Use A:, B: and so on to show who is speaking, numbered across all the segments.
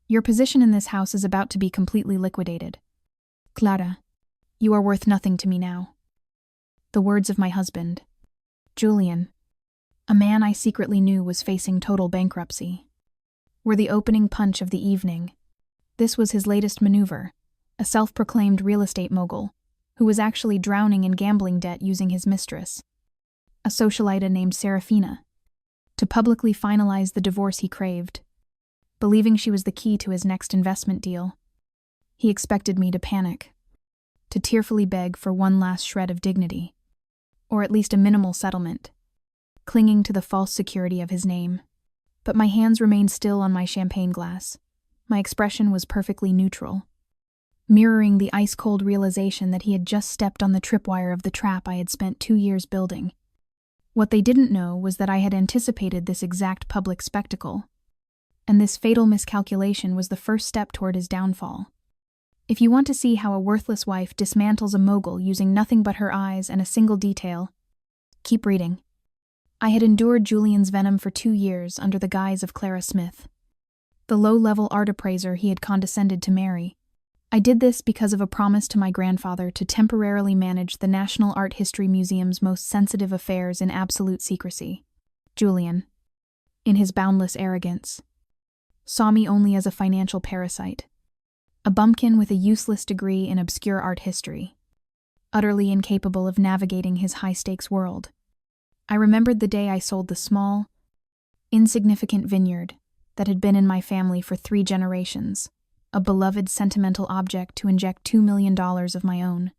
A: Your position in this house is about to be completely liquidated. Clara, you are worth nothing to me now. The words of my husband, Julian, a man I secretly knew was facing total bankruptcy, were the opening punch of the evening. This was his latest maneuver, a self-proclaimed real estate mogul, who was actually drowning in gambling debt using his mistress, a socialite named Serafina, to publicly finalize the divorce he craved. Believing she was the key to his next investment deal, he expected me to panic, to tearfully beg for one last shred of dignity, or at least a minimal settlement, clinging to the false security of his name. But my hands remained still on my champagne glass. My expression was perfectly neutral, mirroring the ice-cold realization that he had just stepped on the tripwire of the trap I had spent 2 years building. What they didn't know was that I had anticipated this exact public spectacle, and this fatal miscalculation was the first step toward his downfall. If you want to see how a worthless wife dismantles a mogul using nothing but her eyes and a single detail, keep reading. I had endured Julian's venom for 2 years under the guise of Clara Smith, the low-level art appraiser he had condescended to marry. I did this because of a promise to my grandfather to temporarily manage the National Art History Museum's most sensitive affairs in absolute secrecy. Julian, in his boundless arrogance, saw me only as a financial parasite, a bumpkin with a useless degree in obscure art history, utterly incapable of navigating his high-stakes world. I remembered the day I sold the small, insignificant vineyard that had been in my family for 3 generations, a beloved sentimental object to inject $2 million of my own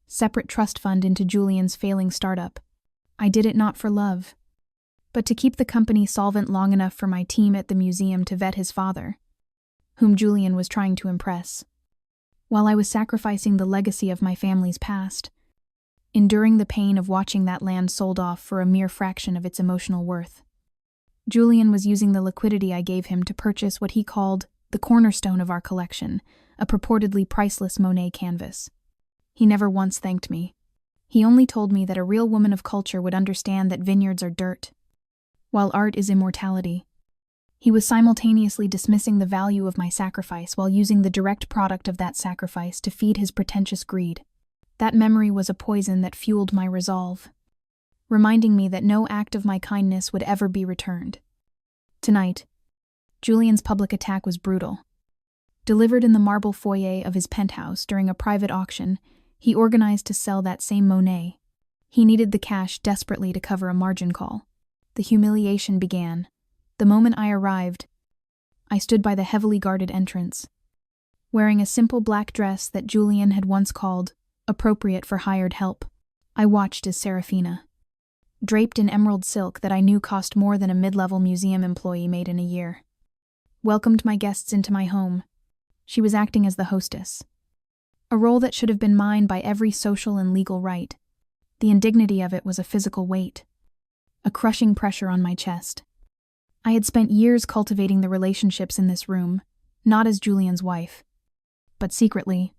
A: separate trust fund into Julian's failing startup. I did it not for love, but to keep the company solvent long enough for my team at the museum to vet his father, whom Julian was trying to impress, while I was sacrificing the legacy of my family's past, enduring the pain of watching that land sold off for a mere fraction of its emotional worth. Julian was using the liquidity I gave him to purchase what he called the cornerstone of our collection, a purportedly priceless Monet canvas. He never once thanked me. He only told me that a real woman of culture would understand that vineyards are dirt, while art is immortality. He was simultaneously dismissing the value of my sacrifice while using the direct product of that sacrifice to feed his pretentious greed. That memory was a poison that fueled my resolve, reminding me that no act of my kindness would ever be returned. Tonight, Julian's public attack was brutal. Delivered in the marble foyer of his penthouse during a private auction, he organized to sell that same Monet. He needed the cash desperately to cover a margin call. The humiliation began. The moment I arrived, I stood by the heavily guarded entrance, wearing a simple black dress that Julian had once called appropriate for hired help. I watched as Serafina, draped in emerald silk that I knew cost more than a mid-level museum employee made in a year, welcomed my guests into my home. She was acting as the hostess, a role that should have been mine by every social and legal right. The indignity of it was a physical weight, a crushing pressure on my chest. I had spent years cultivating the relationships in this room, not as Julian's wife, but secretly,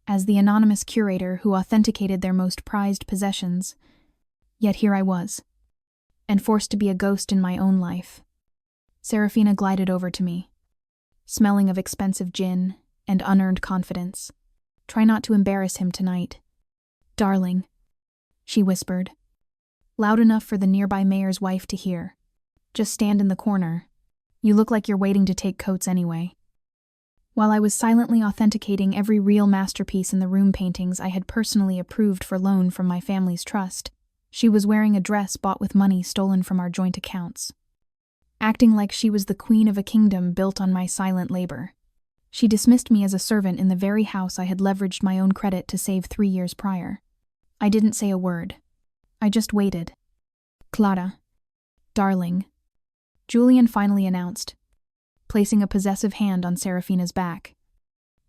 A: as the anonymous curator who authenticated their most prized possessions. Yet here I was, and forced to be a ghost in my own life. Serafina glided over to me, smelling of expensive gin and unearned confidence. "Try not to embarrass him tonight, darling," she whispered, loud enough for the nearby mayor's wife to hear. "Just stand in the corner. You look like you're waiting to take coats anyway." While I was silently authenticating every real masterpiece in the room paintings I had personally approved for loan from my family's trust, she was wearing a dress bought with money stolen from our joint accounts, acting like she was the queen of a kingdom built on my silent labor. She dismissed me as a servant in the very house I had leveraged my own credit to save 3 years prior. I didn't say a word. I just waited. "Clara, darling," Julian finally announced, placing a possessive hand on Serafina's back,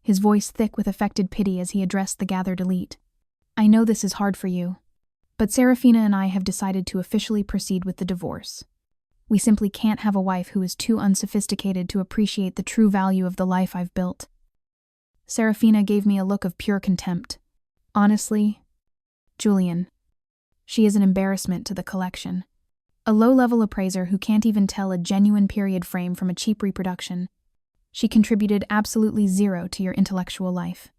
A: his voice thick with affected pity as he addressed the gathered elite. "I know this is hard for you, but Serafina and I have decided to officially proceed with the divorce. We simply can't have a wife who is too unsophisticated to appreciate the true value of the life I've built." Serafina gave me a look of pure contempt. "Honestly, Julian, she is an embarrassment to the collection. A low-level appraiser who can't even tell a genuine period frame from a cheap reproduction. She contributed absolutely zero to your intellectual life.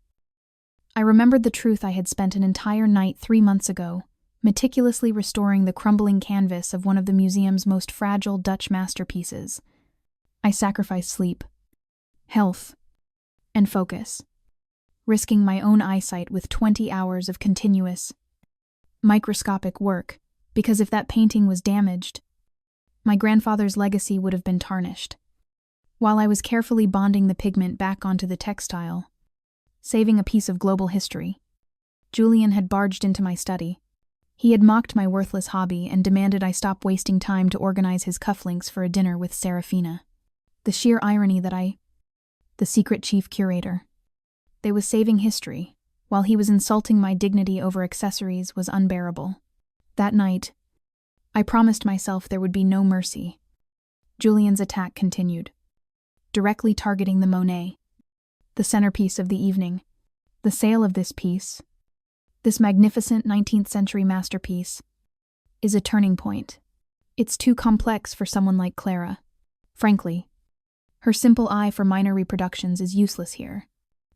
A: I remembered the truth I had spent an entire night 3 months ago, meticulously restoring the crumbling canvas of one of the museum's most fragile Dutch masterpieces. I sacrificed sleep, health, and focus, risking my own eyesight with 20 hours of continuous, microscopic work, because if that painting was damaged, my grandfather's legacy would have been tarnished. While I was carefully bonding the pigment back onto the textile, saving a piece of global history, Julian had barged into my study. He had mocked my worthless hobby and demanded I stop wasting time to organize his cufflinks for a dinner with Serafina. The sheer irony that the secret chief curator, they was saving history, while he was insulting my dignity over accessories, was unbearable. That night, I promised myself there would be no mercy. Julian's attack continued, directly targeting the Monet, the centerpiece of the evening. The sale of this piece, this magnificent 19th century masterpiece, is a turning point. It's too complex for someone like Clara. Frankly, her simple eye for minor reproductions is useless here.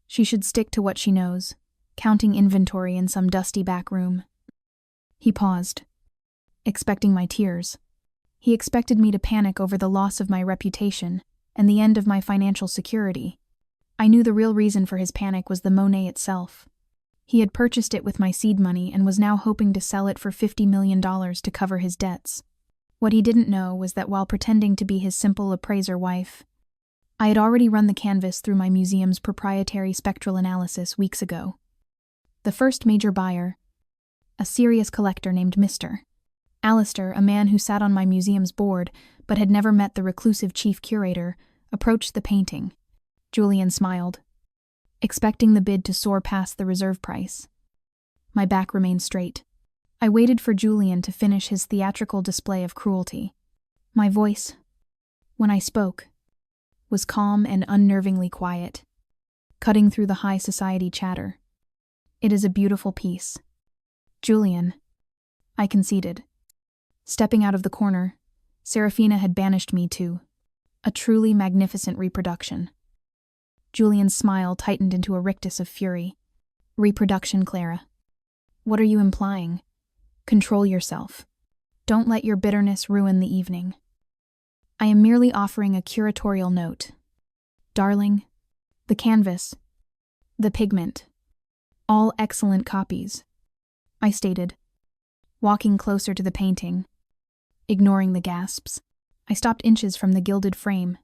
A: She should stick to what she knows, counting inventory in some dusty back room. He paused, expecting my tears. He expected me to panic over the loss of my reputation and the end of my financial security. I knew the real reason for his panic was the Monet itself. He had purchased it with my seed money and was now hoping to sell it for $50 million to cover his debts. What he didn't know was that while pretending to be his simple appraiser wife, I had already run the canvas through my museum's proprietary spectral analysis weeks ago. The first major buyer, a serious collector named Mr. Alistair, a man who sat on my museum's board but had never met the reclusive chief curator, approached the painting. Julian smiled, expecting the bid to soar past the reserve price. My back remained straight. I waited for Julian to finish his theatrical display of cruelty. My voice, when I spoke, was calm and unnervingly quiet, cutting through the high society chatter. It is a beautiful piece. Julian, I conceded. Stepping out of the corner, Serafina had banished me to a truly magnificent reproduction. Julian's smile tightened into a rictus of fury. Reproduction, Clara. What are you implying? Control yourself. Don't let your bitterness ruin the evening. I am merely offering a curatorial note. Darling, the canvas, the pigment, all excellent copies, I stated, walking closer to the painting. Ignoring the gasps, I stopped inches from the gilded frame,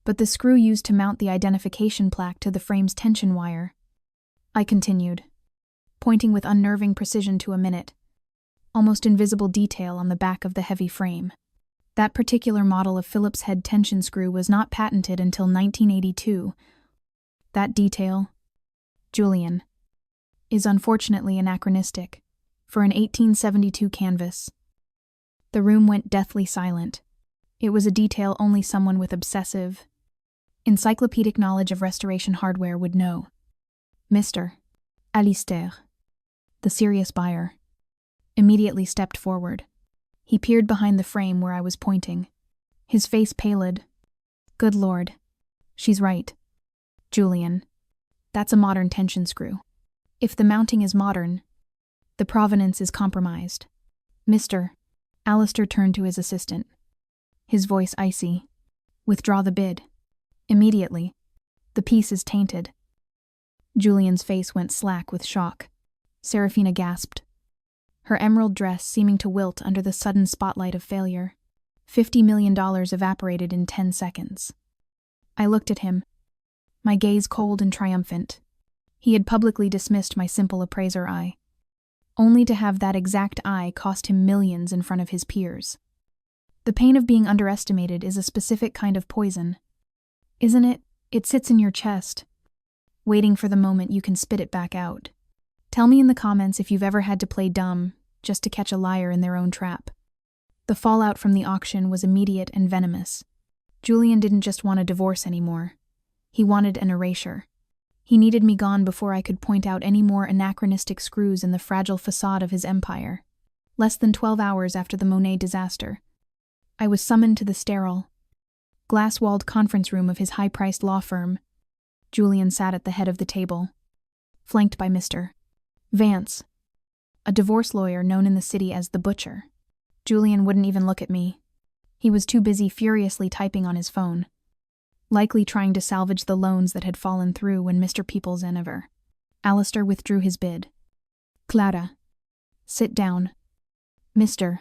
A: but the screw used to mount the identification plaque to the frame's tension wire. I continued, pointing with unnerving precision to a minute, almost invisible detail on the back of the heavy frame. That particular model of Phillips head tension screw was not patented until 1982. That detail, Julian, is unfortunately anachronistic for an 1872 canvas. The room went deathly silent. It was a detail only someone with obsessive, encyclopedic knowledge of restoration hardware would know. Mr. Alistair, the serious buyer, immediately stepped forward. He peered behind the frame where I was pointing. His face paled. Good Lord. She's right. Julian, that's a modern tension screw. If the mounting is modern, the provenance is compromised. Mr. Alistair turned to his assistant, his voice icy. Withdraw the bid. Immediately. The piece is tainted. Julian's face went slack with shock. Serafina gasped, her emerald dress seeming to wilt under the sudden spotlight of failure. $50 million evaporated in 10 seconds. I looked at him, my gaze cold and triumphant. He had publicly dismissed my simple appraiser eye, only to have that exact eye cost him millions in front of his peers. The pain of being underestimated is a specific kind of poison. Isn't it? It sits in your chest, waiting for the moment you can spit it back out. Tell me in the comments if you've ever had to play dumb just to catch a liar in their own trap. The fallout from the auction was immediate and venomous. Julian didn't just want a divorce anymore. He wanted an erasure. He needed me gone before I could point out any more anachronistic screws in the fragile facade of his empire. Less than 12 hours after the Monet disaster, I was summoned to the sterile, glass-walled conference room of his high-priced law firm. Julian sat at the head of the table, flanked by Mr. Vance, a divorce lawyer known in the city as the Butcher. Julian wouldn't even look at me. He was too busy furiously typing on his phone, likely trying to salvage the loans that had fallen through when Mr. Peoples and Alistair withdrew his bid. "Clara, sit down," Mr.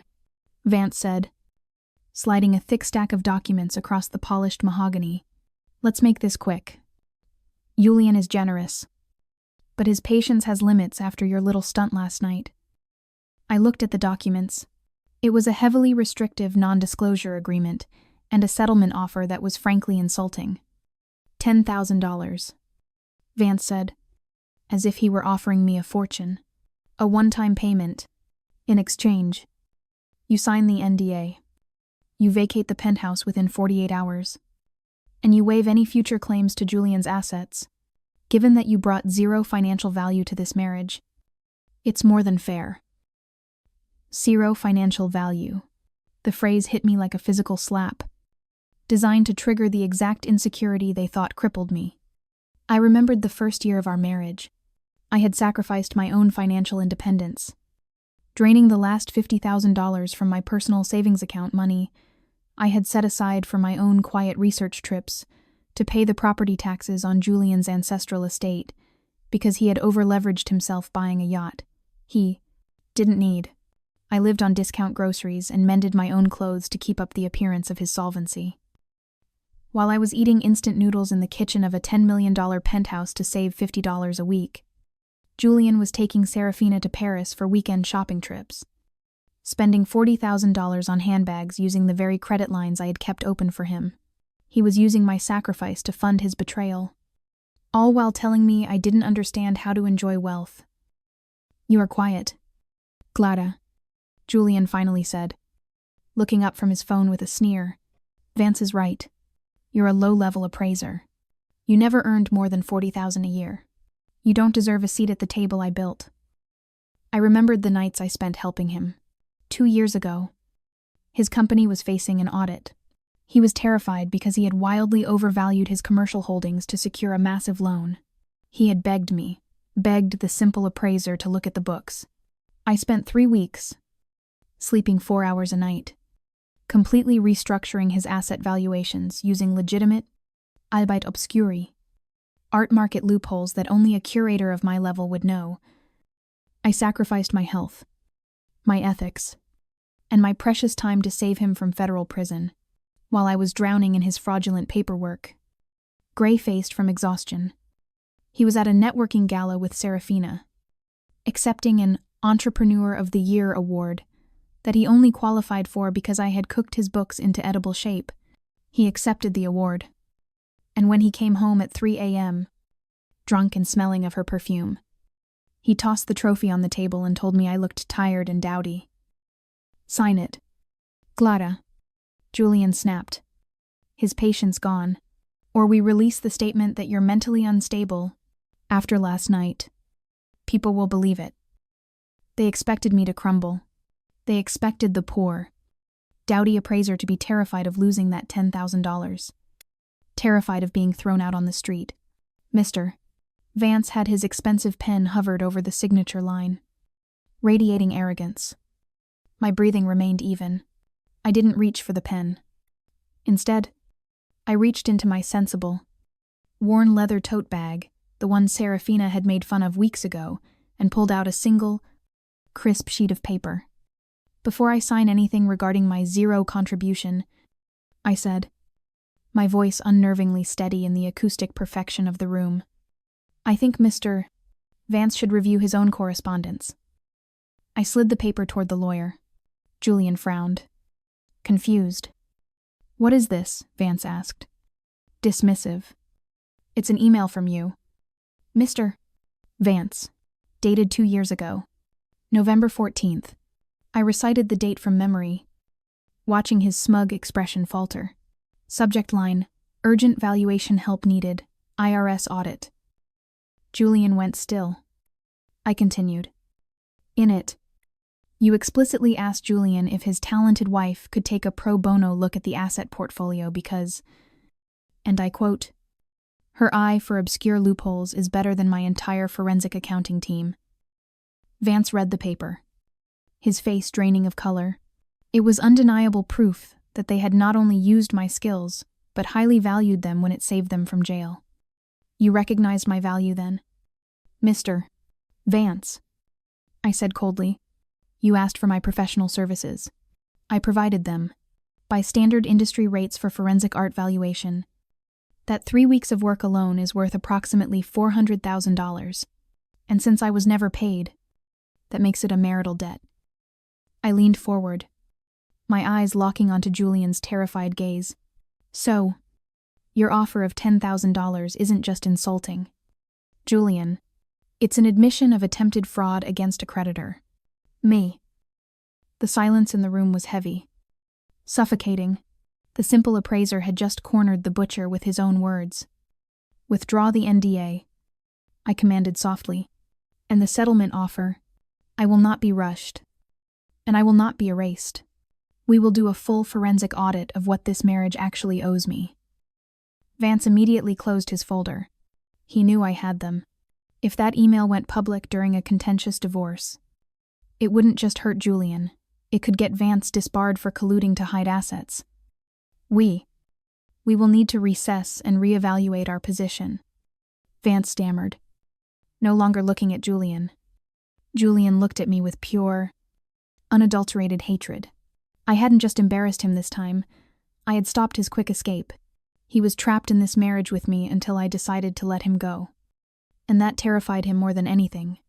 A: Vance said, sliding a thick stack of documents across the polished mahogany. "Let's make this quick. Julian is generous, but his patience has limits after your little stunt last night." I looked at the documents. It was a heavily restrictive non-disclosure agreement and a settlement offer that was frankly insulting. $10,000, Vance said, as if he were offering me a fortune. "A one-time payment. In exchange, you sign the NDA. You vacate the penthouse within 48 hours. And you waive any future claims to Julian's assets. Given that you brought zero financial value to this marriage, it's more than fair." Zero financial value. The phrase hit me like a physical slap, designed to trigger the exact insecurity they thought crippled me. I remembered the first year of our marriage. I had sacrificed my own financial independence, draining the last $50,000 from my personal savings account money I had set aside for my own quiet research trips to pay the property taxes on Julian's ancestral estate because he had over-leveraged himself buying a yacht he didn't need. I lived on discount groceries and mended my own clothes to keep up the appearance of his solvency. While I was eating instant noodles in the kitchen of a $10 million penthouse to save $50 a week, Julian was taking Serafina to Paris for weekend shopping trips, spending $40,000 on handbags using the very credit lines I had kept open for him. He was using my sacrifice to fund his betrayal, all while telling me I didn't understand how to enjoy wealth. "You are quiet, Clara," Julian finally said, looking up from his phone with a sneer. "Vance is right. You're a low-level appraiser. You never earned more than $40,000 a year. You don't deserve a seat at the table I built." I remembered the nights I spent helping him. 2 years ago, his company was facing an audit. He was terrified because he had wildly overvalued his commercial holdings to secure a massive loan. He had begged the simple appraiser to look at the books. I spent 3 weeks, sleeping 4 hours a night, completely restructuring his asset valuations using legitimate, albeit obscure, art market loopholes that only a curator of my level would know. I sacrificed my health, my ethics, and my precious time to save him from federal prison, while I was drowning in his fraudulent paperwork. Gray-faced from exhaustion, he was at a networking gala with Serafina, accepting an Entrepreneur of the Year award that he only qualified for because I had cooked his books into edible shape. He accepted the award, and when he came home at 3 a.m., drunk and smelling of her perfume, he tossed the trophy on the table and told me I looked tired and dowdy. "Sign it, Clara," Julian snapped, his patience gone, "or we release the statement that you're mentally unstable after last night. People will believe it." They expected me to crumble. They expected the poor, dowdy appraiser to be terrified of losing that $10,000. Terrified of being thrown out on the street. Mr. Vance had his expensive pen hovered over the signature line, radiating arrogance. My breathing remained even. I didn't reach for the pen. Instead, I reached into my sensible, worn leather tote bag, the one Serafina had made fun of weeks ago, and pulled out a single, crisp sheet of paper. "Before I sign anything regarding my zero contribution," I said, my voice unnervingly steady in the acoustic perfection of the room, "I think Mr. Vance should review his own correspondence." I slid the paper toward the lawyer. Julian frowned, confused. "What is this?" Vance asked. Dismissive. "It's an email from you, Mr. Vance, dated 2 years ago, November 14th. I recited the date from memory, watching his smug expression falter. Subject line, "Urgent valuation help needed, IRS audit." Julian went still. I continued. "In it, You explicitly asked Julian if his talented wife could take a pro bono look at the asset portfolio because, and I quote, her eye for obscure loopholes is better than my entire forensic accounting team. Vance read the paper, his face draining of color. It was undeniable proof that they had not only used my skills, but highly valued them when it saved them from jail. You recognized my value then? Mr. Vance, I said coldly. You asked for my professional services. I provided them, by standard industry rates for forensic art valuation. That 3 weeks of work alone is worth approximately $400,000, and since I was never paid, that makes it a marital debt. I leaned forward, my eyes locking onto Julian's terrified gaze. So, your offer of $10,000 isn't just insulting. Julian, it's an admission of attempted fraud against a creditor. Me. The silence in the room was heavy, suffocating. The simple appraiser had just cornered the butcher with his own words. Withdraw the NDA, I commanded softly, and the settlement offer. I will not be rushed, and I will not be erased. We will do a full forensic audit of what this marriage actually owes me. Vance immediately closed his folder. He knew I had them. If that email went public during a contentious divorce, it wouldn't just hurt Julian. It could get Vance disbarred for colluding to hide assets. We will need to recess and reevaluate our position. Vance stammered, no longer looking at Julian. Julian looked at me with pure, unadulterated hatred. I hadn't just embarrassed him this time. I had stopped his quick escape. He was trapped in this marriage with me until I decided to let him go. And that terrified him more than anything.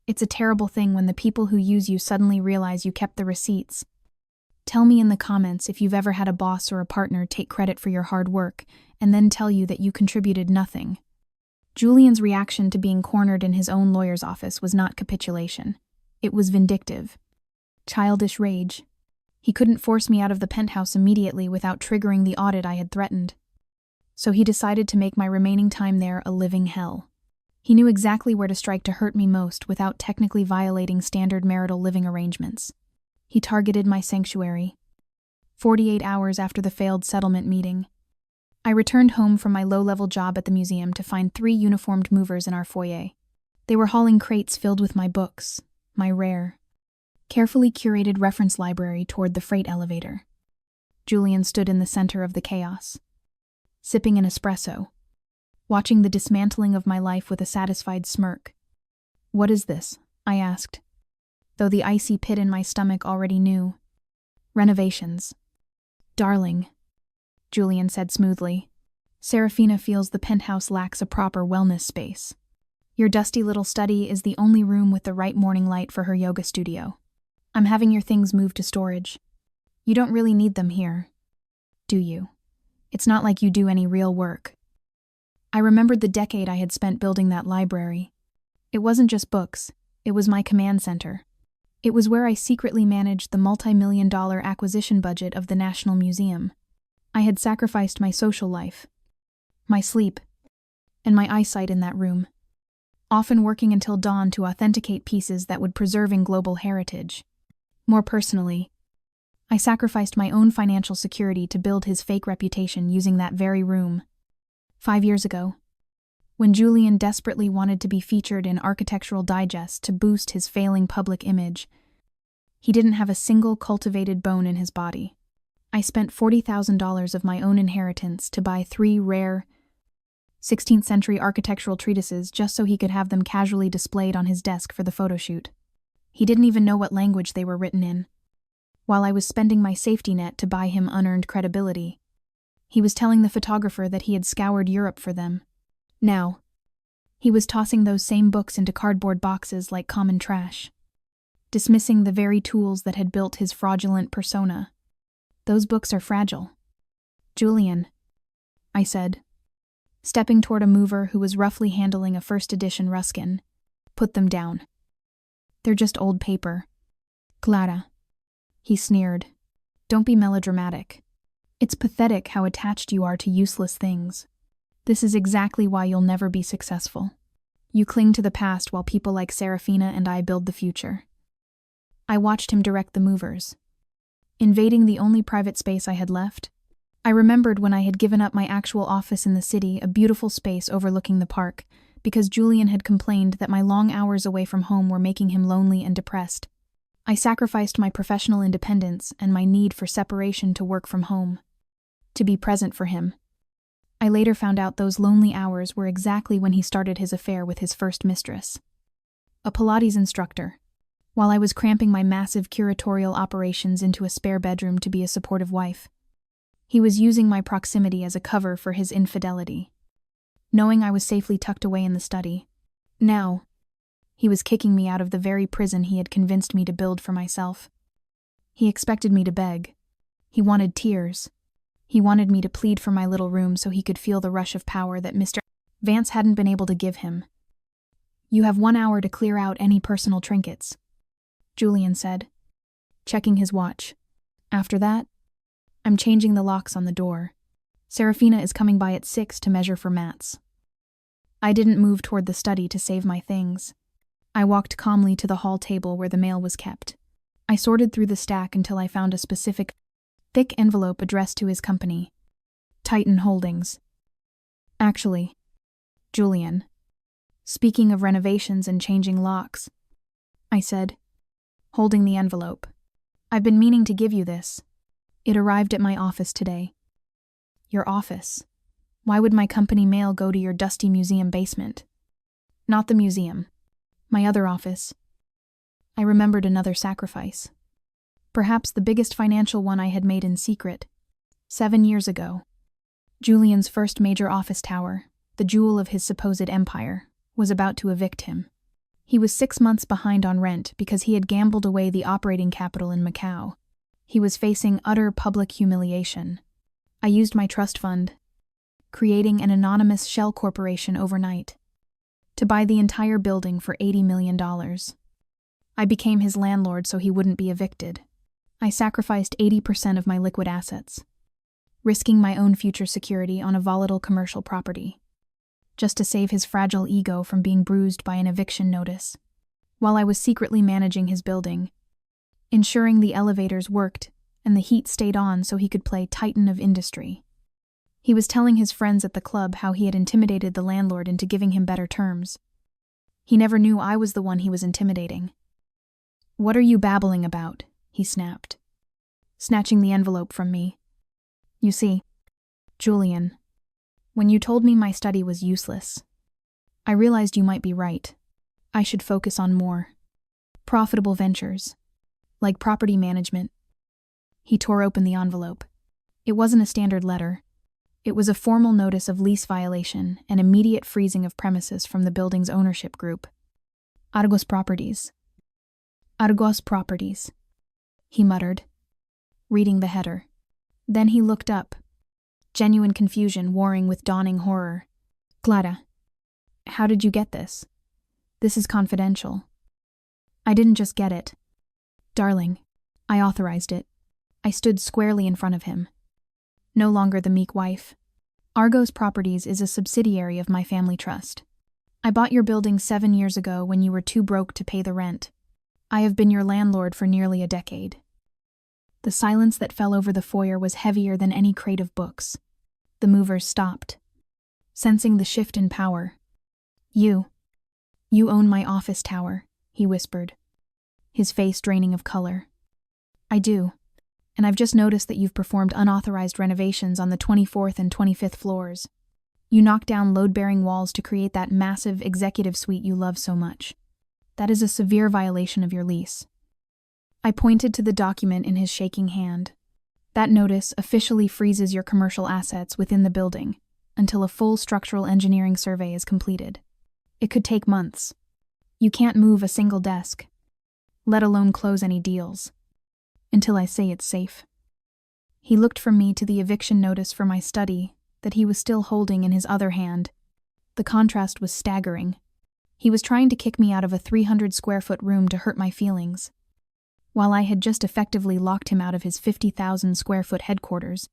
A: It's a terrible thing when the people who use you suddenly realize you kept the receipts. Tell me in the comments if you've ever had a boss or a partner take credit for your hard work and then tell you that you contributed nothing. Julian's reaction to being cornered in his own lawyer's office was not capitulation. It was vindictive. Childish rage. He couldn't force me out of the penthouse immediately without triggering the audit I had threatened. So he decided to make my remaining time there a living hell. He knew exactly where to strike to hurt me most without technically violating standard marital living arrangements. He targeted my sanctuary. 48 hours after the failed settlement meeting, I returned home from my low-level job at the museum to find 3 uniformed movers in our foyer. They were hauling crates filled with my books, my rare, carefully curated reference library toward the freight elevator. Julian stood in the center of the chaos, sipping an espresso, watching the dismantling of my life with a satisfied smirk. What is this? I asked, though the icy pit in my stomach already knew. Renovations. Darling, Julian said smoothly, Serafina feels the penthouse lacks a proper wellness space. Your dusty little study is the only room with the right morning light for her yoga studio. I'm having your things moved to storage. You don't really need them here, do you? It's not like you do any real work. I remembered the decade I had spent building that library. It wasn't just books, it was my command center. It was where I secretly managed the multi-million-dollar acquisition budget of the National Museum. I had sacrificed my social life, my sleep, and my eyesight in that room, often working until dawn to authenticate pieces that would preserve in global heritage. More personally, I sacrificed my own financial security to build his fake reputation using that very room. 5 years ago, when Julian desperately wanted to be featured in Architectural Digest to boost his failing public image, he didn't have a single cultivated bone in his body. I spent $40,000 of my own inheritance to buy 3 rare 16th century architectural treatises just so he could have them casually displayed on his desk for the photo shoot. He didn't even know what language they were written in. While I was spending my safety net to buy him unearned credibility, he was telling the photographer that he had scoured Europe for them. Now, he was tossing those same books into cardboard boxes like common trash, dismissing the very tools that had built his fraudulent persona. Those books are fragile. Julian, I said, stepping toward a mover who was roughly handling a first edition Ruskin. Put them down. They're just old paper. Clara, he sneered. Don't be melodramatic. It's pathetic how attached you are to useless things. This is exactly why you'll never be successful. You cling to the past while people like Serafina and I build the future. I watched him direct the movers, invading the only private space I had left. I remembered when I had given up my actual office in the city, a beautiful space overlooking the park, because Julian had complained that my long hours away from home were making him lonely and depressed. I sacrificed my professional independence and my need for separation to work from home, to be present for him. I later found out those lonely hours were exactly when he started his affair with his first mistress, a Pilates instructor, while I was cramping my massive curatorial operations into a spare bedroom to be a supportive wife. He was using my proximity as a cover for his infidelity. Knowing I was safely tucked away in the study, now, he was kicking me out of the very prison he had convinced me to build for myself. He expected me to beg. He wanted tears. He wanted me to plead for my little room so he could feel the rush of power that Mr. Vance hadn't been able to give him. "You have 1 hour to clear out any personal trinkets," Julian said, checking his watch. "After that, I'm changing the locks on the door. Serafina is coming by at 6 to measure for mats." I didn't move toward the study to save my things. I walked calmly to the hall table where the mail was kept. I sorted through the stack until I found a specific, thick envelope addressed to his company, Titan Holdings. "Actually, Julian, speaking of renovations and changing locks," I said, holding the envelope, "I've been meaning to give you this. It arrived at my office today." "Your office? Why would my company mail go to your dusty museum basement?" "Not the museum. My other office." I remembered another sacrifice. Perhaps the biggest financial one I had made in secret. 7 years ago, Julian's first major office tower, the jewel of his supposed empire, was about to evict him. He was 6 months behind on rent because he had gambled away the operating capital in Macau. He was facing utter public humiliation. I used my trust fund, creating an anonymous shell corporation overnight, to buy the entire building for $80 million. I became his landlord so he wouldn't be evicted. I sacrificed 80% of my liquid assets, risking my own future security on a volatile commercial property, just to save his fragile ego from being bruised by an eviction notice, while I was secretly managing his building, ensuring the elevators worked and the heat stayed on so he could play Titan of industry. He was telling his friends at the club how he had intimidated the landlord into giving him better terms. He never knew I was the one he was intimidating. "What are you babbling about?" he snapped, snatching the envelope from me. "You see, Julian, when you told me my study was useless, I realized you might be right. I should focus on more profitable ventures, like property management." He tore open the envelope. It wasn't a standard letter. It was a formal notice of lease violation and immediate freezing of premises from the building's ownership group. Argos Properties. "Argos Properties," he muttered, reading the header. Then he looked up, genuine confusion warring with dawning horror. "Clara, how did you get this? This is confidential." "I didn't just get it. Darling, I authorized it." I stood squarely in front of him, no longer the meek wife. "Argos Properties is a subsidiary of my family trust. I bought your building 7 years ago when you were too broke to pay the rent. I have been your landlord for nearly a decade." The silence that fell over the foyer was heavier than any crate of books. The movers stopped, sensing the shift in power. You own my office tower," he whispered, his face draining of color. "I do. And I've just noticed that you've performed unauthorized renovations on the 24th and 25th floors. You knocked down load-bearing walls to create that massive executive suite you love so much. That is a severe violation of your lease." I pointed to the document in his shaking hand. "That notice officially freezes your commercial assets within the building until a full structural engineering survey is completed. It could take months. You can't move a single desk, let alone close any deals, until I say it's safe." He looked from me to the eviction notice for my study that he was still holding in his other hand. The contrast was staggering. He was trying to kick me out of a 300-square-foot room to hurt my feelings, while I had just effectively locked him out of his 50,000-square-foot headquarters.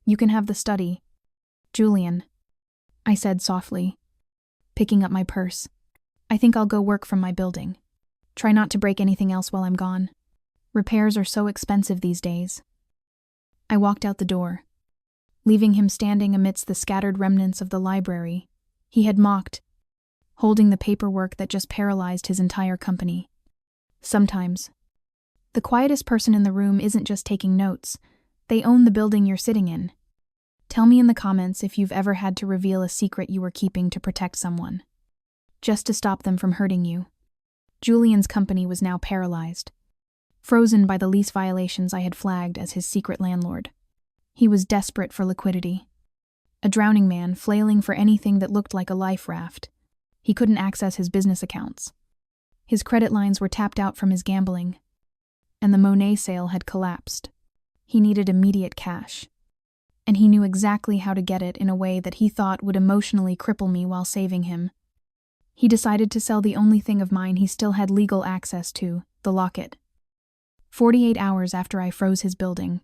A: "You can have the study, Julian," I said softly, picking up my purse. "I think I'll go work from my building." Try not to break anything else while I'm gone. Repairs are so expensive these days. I walked out the door, leaving him standing amidst the scattered remnants of the library he had mocked, holding the paperwork that just paralyzed his entire company. Sometimes, the quietest person in the room isn't just taking notes, they own the building you're sitting in. Tell me in the comments if you've ever had to reveal a secret you were keeping to protect someone, just to stop them from hurting you. Julian's company was now paralyzed, frozen by the lease violations I had flagged as his secret landlord. He was desperate for liquidity. A drowning man flailing for anything that looked like a life raft. He couldn't access his business accounts. His credit lines were tapped out from his gambling, and the Monet sale had collapsed. He needed immediate cash, and he knew exactly how to get it in a way that he thought would emotionally cripple me while saving him. He decided to sell the only thing of mine he still had legal access to, the locket. 48 hours after I froze his building,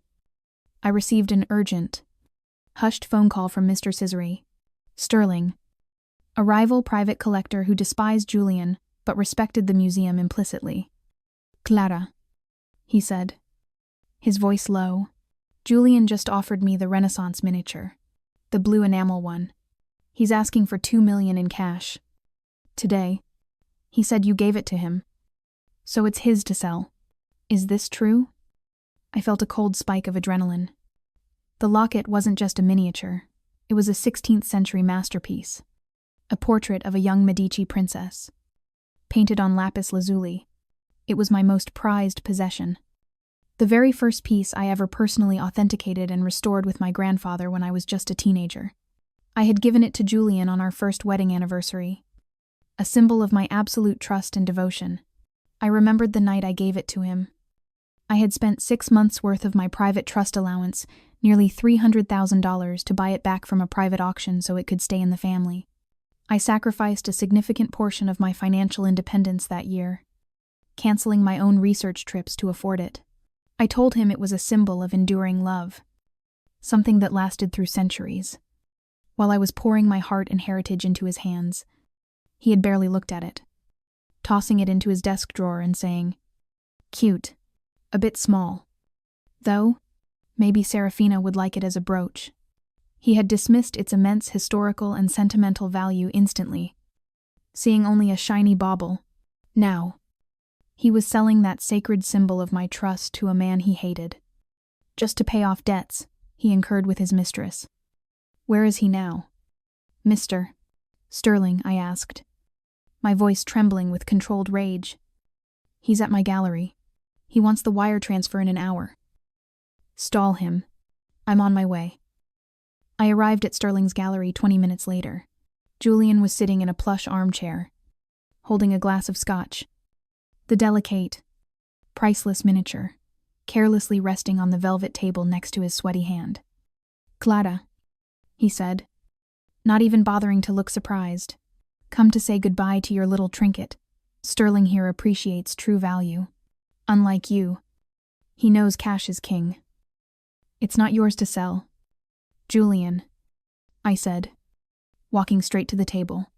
A: I received an urgent, hushed phone call from Mr. Cisery. Sterling, a rival private collector who despised Julian but respected the museum implicitly. Clara, he said, his voice low. Julian just offered me the Renaissance miniature, the blue enamel one. He's asking for $2 million in cash. Today, he said you gave it to him, so it's his to sell. Is this true? I felt a cold spike of adrenaline. The locket wasn't just a miniature, it was a 16th century masterpiece, a portrait of a young Medici princess, painted on lapis lazuli. It was my most prized possession. The very first piece I ever personally authenticated and restored with my grandfather when I was just a teenager. I had given it to Julian on our first wedding anniversary, a symbol of my absolute trust and devotion. I remembered the night I gave it to him. I had spent 6 months' worth of my private trust allowance, nearly $300,000, to buy it back from a private auction so it could stay in the family. I sacrificed a significant portion of my financial independence that year, canceling my own research trips to afford it. I told him it was a symbol of enduring love, something that lasted through centuries. While I was pouring my heart and heritage into his hands, he had barely looked at it, tossing it into his desk drawer and saying, "Cute. A bit small. Though, maybe Serafina would like it as a brooch." He had dismissed its immense historical and sentimental value instantly, seeing only a shiny bauble. Now, he was selling that sacred symbol of my trust to a man he hated, just to pay off debts he incurred with his mistress. Where is he now? "Mr. Sterling," I asked, my voice trembling with controlled rage. "He's at my gallery. He wants the wire transfer in an hour." "Stall him. I'm on my way." I arrived at Sterling's gallery 20 minutes later. Julian was sitting in a plush armchair, holding a glass of scotch. The delicate, priceless miniature, carelessly resting on the velvet table next to his sweaty hand. "Clara," he said, not even bothering to look surprised. "Come to say goodbye to your little trinket. Sterling here appreciates true value. Unlike you, he knows cash is king. It's not yours to sell." "Julian," I said, walking straight to the table.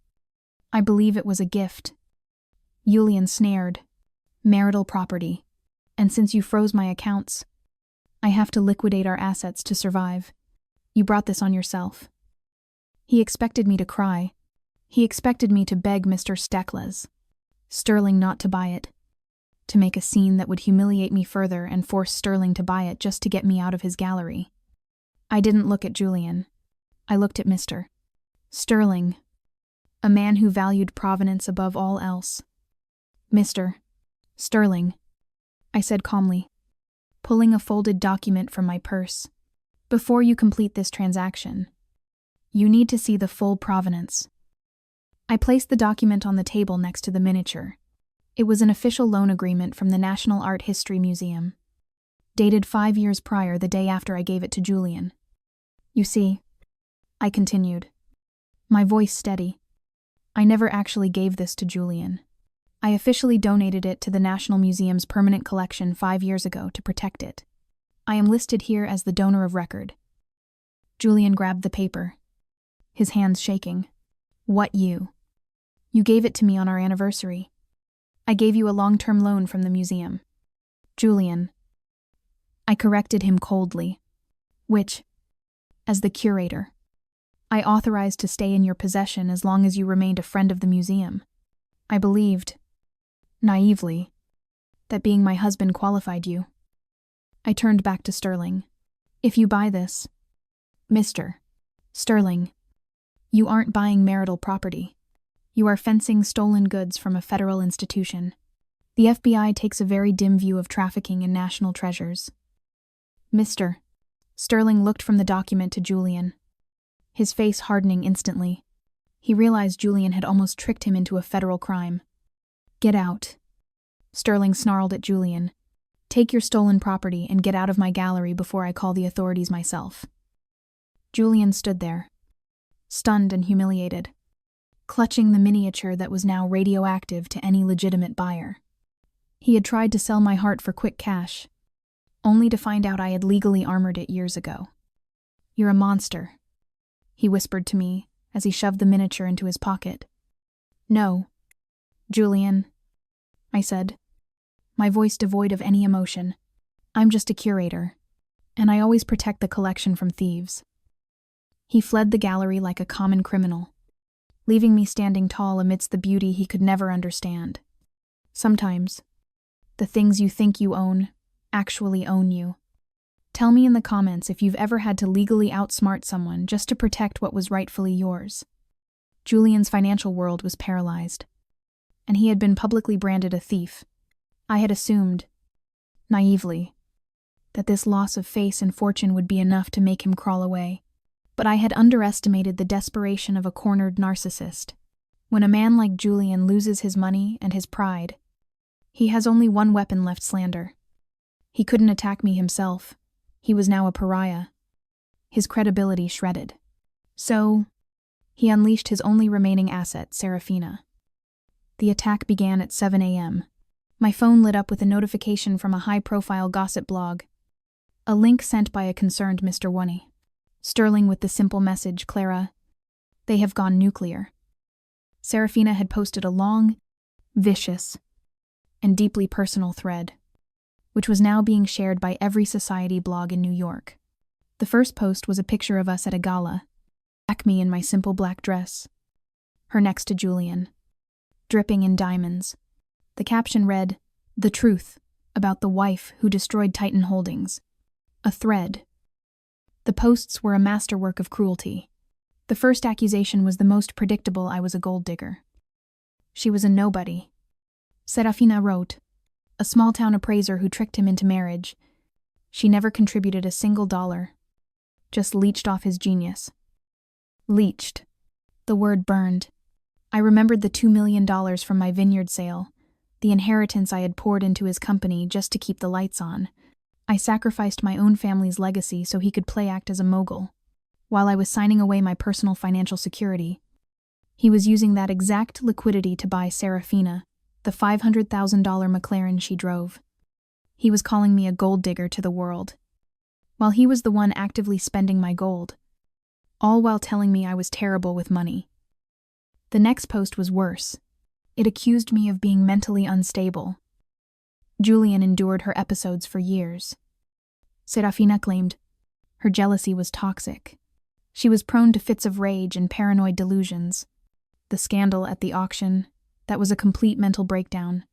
A: "I believe it was a gift. Julian snared. Marital property. And since you froze my accounts, I have to liquidate our assets to survive. You brought this on yourself." He expected me to cry. He expected me to beg Mr. Sterling not to buy it, to make a scene that would humiliate me further and force Sterling to buy it just to get me out of his gallery. I didn't look at Julian. I looked at Mr. Sterling, a man who valued provenance above all else. "Mr. Sterling," I said calmly, pulling a folded document from my purse. "Before you complete this transaction, you need to see the full provenance." I placed the document on the table next to the miniature. It was an official loan agreement from the National Art History Museum, dated 5 years prior, the day after I gave it to Julian. "You see," I continued, my voice steady, "I never actually gave this to Julian. I officially donated it to the National Museum's permanent collection 5 years ago to protect it. I am listed here as the donor of record." Julian grabbed the paper, his hands shaking. "What you? You gave it to me on our anniversary." I gave you a long-term loan from the museum. Julian. I corrected him coldly. Which, as the curator, I authorized to stay in your possession as long as you remained a friend of the museum. I believed, naively, that being my husband qualified you. I turned back to Sterling. If you buy this, Mr. Sterling, you aren't buying marital property. You are fencing stolen goods from a federal institution. The FBI takes a very dim view of trafficking in national treasures. Mr. Sterling looked from the document to Julian, his face hardening instantly. He realized Julian had almost tricked him into a federal crime. Get out. Sterling snarled at Julian. Take your stolen property and get out of my gallery before I call the authorities myself. Julian stood there, stunned and humiliated, clutching the miniature that was now radioactive to any legitimate buyer. He had tried to sell my heart for quick cash, only to find out I had legally armored it years ago. You're a monster, he whispered to me as he shoved the miniature into his pocket. No, Julian, I said, my voice devoid of any emotion. I'm just a curator, and I always protect the collection from thieves. He fled the gallery like a common criminal, leaving me standing tall amidst the beauty he could never understand. Sometimes, the things you think you own actually own you. Tell me in the comments if you've ever had to legally outsmart someone just to protect what was rightfully yours. Julian's financial world was paralyzed, and he had been publicly branded a thief. I had assumed, naively, that this loss of face and fortune would be enough to make him crawl away. But I had underestimated the desperation of a cornered narcissist. When a man like Julian loses his money and his pride, he has only one weapon left: slander. He couldn't attack me himself. He was now a pariah, his credibility shredded. So, he unleashed his only remaining asset, Serafina. The attack began at 7 a.m. My phone lit up with a notification from a high-profile gossip blog, a link sent by a concerned Mr. Woney. Sterling with the simple message, Clara, they have gone nuclear. Serafina had posted a long, vicious, and deeply personal thread, which was now being shared by every society blog in New York. The first post was a picture of us at a gala, me in my simple black dress, her next to Julian, dripping in diamonds. The caption read, "The truth about the wife who destroyed Titan Holdings." A thread. The posts were a masterwork of cruelty. The first accusation was the most predictable: I was a gold digger. She was a nobody. Serafina wrote, a small-town appraiser who tricked him into marriage. She never contributed a single dollar, just leached off his genius. Leached. The word burned. I remembered the $2 million from my vineyard sale, the inheritance I had poured into his company just to keep the lights on. I sacrificed my own family's legacy so he could play act as a mogul. While I was signing away my personal financial security, he was using that exact liquidity to buy Serafina, the $500,000 McLaren she drove. He was calling me a gold digger to the world, while he was the one actively spending my gold, all while telling me I was terrible with money. The next post was worse. It accused me of being mentally unstable. Julian endured her episodes for years. Serafina claimed her jealousy was toxic. She was prone to fits of rage and paranoid delusions. The scandal at the auction, that was a complete mental breakdown.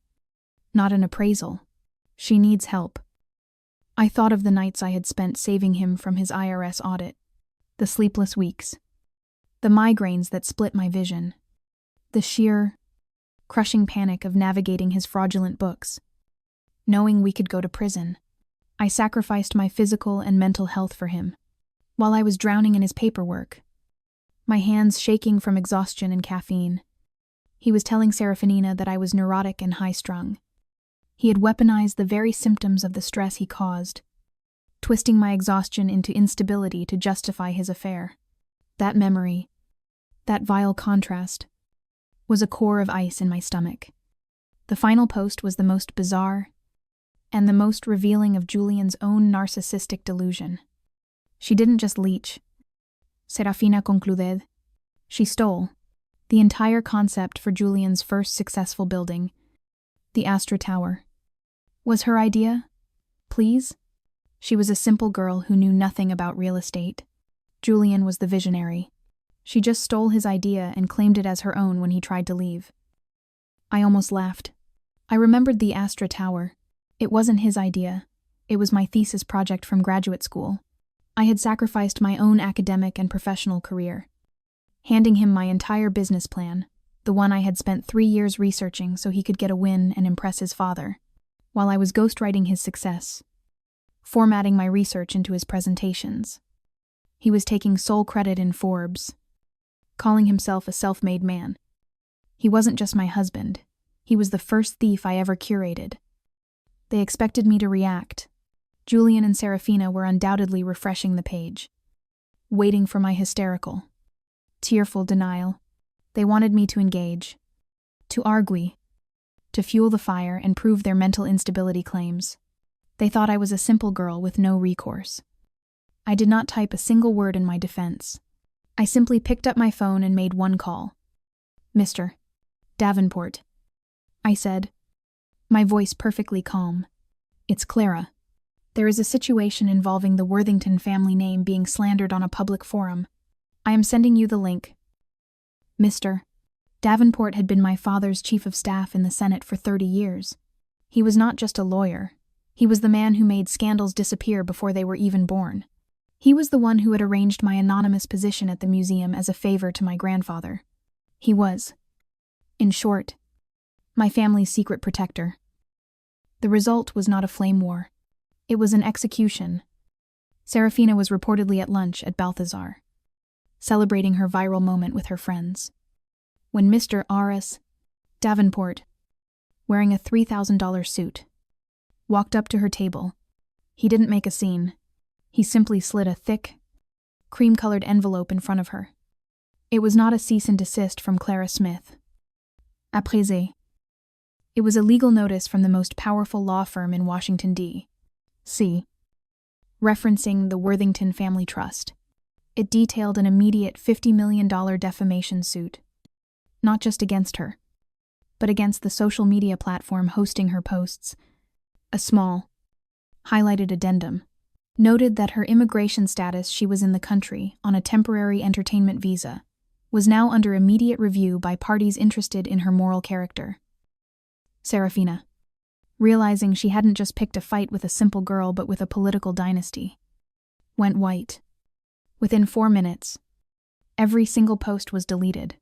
A: Not an appraisal. She needs help. I thought of the nights I had spent saving him from his IRS audit, the sleepless weeks, the migraines that split my vision, the sheer, crushing panic of navigating his fraudulent books. Knowing we could go to prison, I sacrificed my physical and mental health for him, while I was drowning in his paperwork, my hands shaking from exhaustion and caffeine. He was telling Serafina that I was neurotic and high-strung. He had weaponized the very symptoms of the stress he caused, twisting my exhaustion into instability to justify his affair. That memory, that vile contrast, was a core of ice in my stomach. The final post was the most bizarre and the most revealing of Julian's own narcissistic delusion. She didn't just leech, Serafina concluded. She stole the entire concept for Julian's first successful building, The Astra Tower. Was her idea? Please? She was a simple girl who knew nothing about real estate. Julian was the visionary. She just stole his idea and claimed it as her own when he tried to leave. I almost laughed. I remembered the Astra Tower. It wasn't his idea. It was my thesis project from graduate school. I had sacrificed my own academic and professional career, handing him my entire business plan, the one I had spent 3 years researching so he could get a win and impress his father, while I was ghostwriting his success, formatting my research into his presentations. He was taking sole credit in Forbes, calling himself a self-made man. He wasn't just my husband. He was the first thief I ever curated. They expected me to react. Julian and Serafina were undoubtedly refreshing the page, waiting for my hysterical, tearful denial. They wanted me to engage, to argue, to fuel the fire and prove their mental instability claims. They thought I was a simple girl with no recourse. I did not type a single word in my defense. I simply picked up my phone and made one call. "Mr. Davenport," I said, my voice perfectly calm. "It's Clara. There is a situation involving the Worthington family name being slandered on a public forum. I am sending you the link." Mr. Davenport had been my father's chief of staff in the Senate for 30 years. He was not just a lawyer. He was the man who made scandals disappear before they were even born. He was the one who had arranged my anonymous position at the museum as a favor to my grandfather. He was, in short, my family's secret protector. The result was not a flame war. It was an execution. Serafina was reportedly at lunch at Balthazar, celebrating her viral moment with her friends, when Mr. R.S. Davenport, wearing a $3,000 suit, walked up to her table. He didn't make a scene. He simply slid a thick, cream-colored envelope in front of her. It was not a cease and desist from Clara Smith. Appraiser. It was a legal notice from the most powerful law firm in Washington, D.C., referencing the Worthington Family Trust. It detailed an immediate $50 million defamation suit, not just against her, but against the social media platform hosting her posts. A small, highlighted addendum noted that her immigration status, she was in the country on a temporary entertainment visa, was now under immediate review by parties interested in her moral character. Serafina, realizing she hadn't just picked a fight with a simple girl but with a political dynasty, went white. Within 4 minutes, every single post was deleted.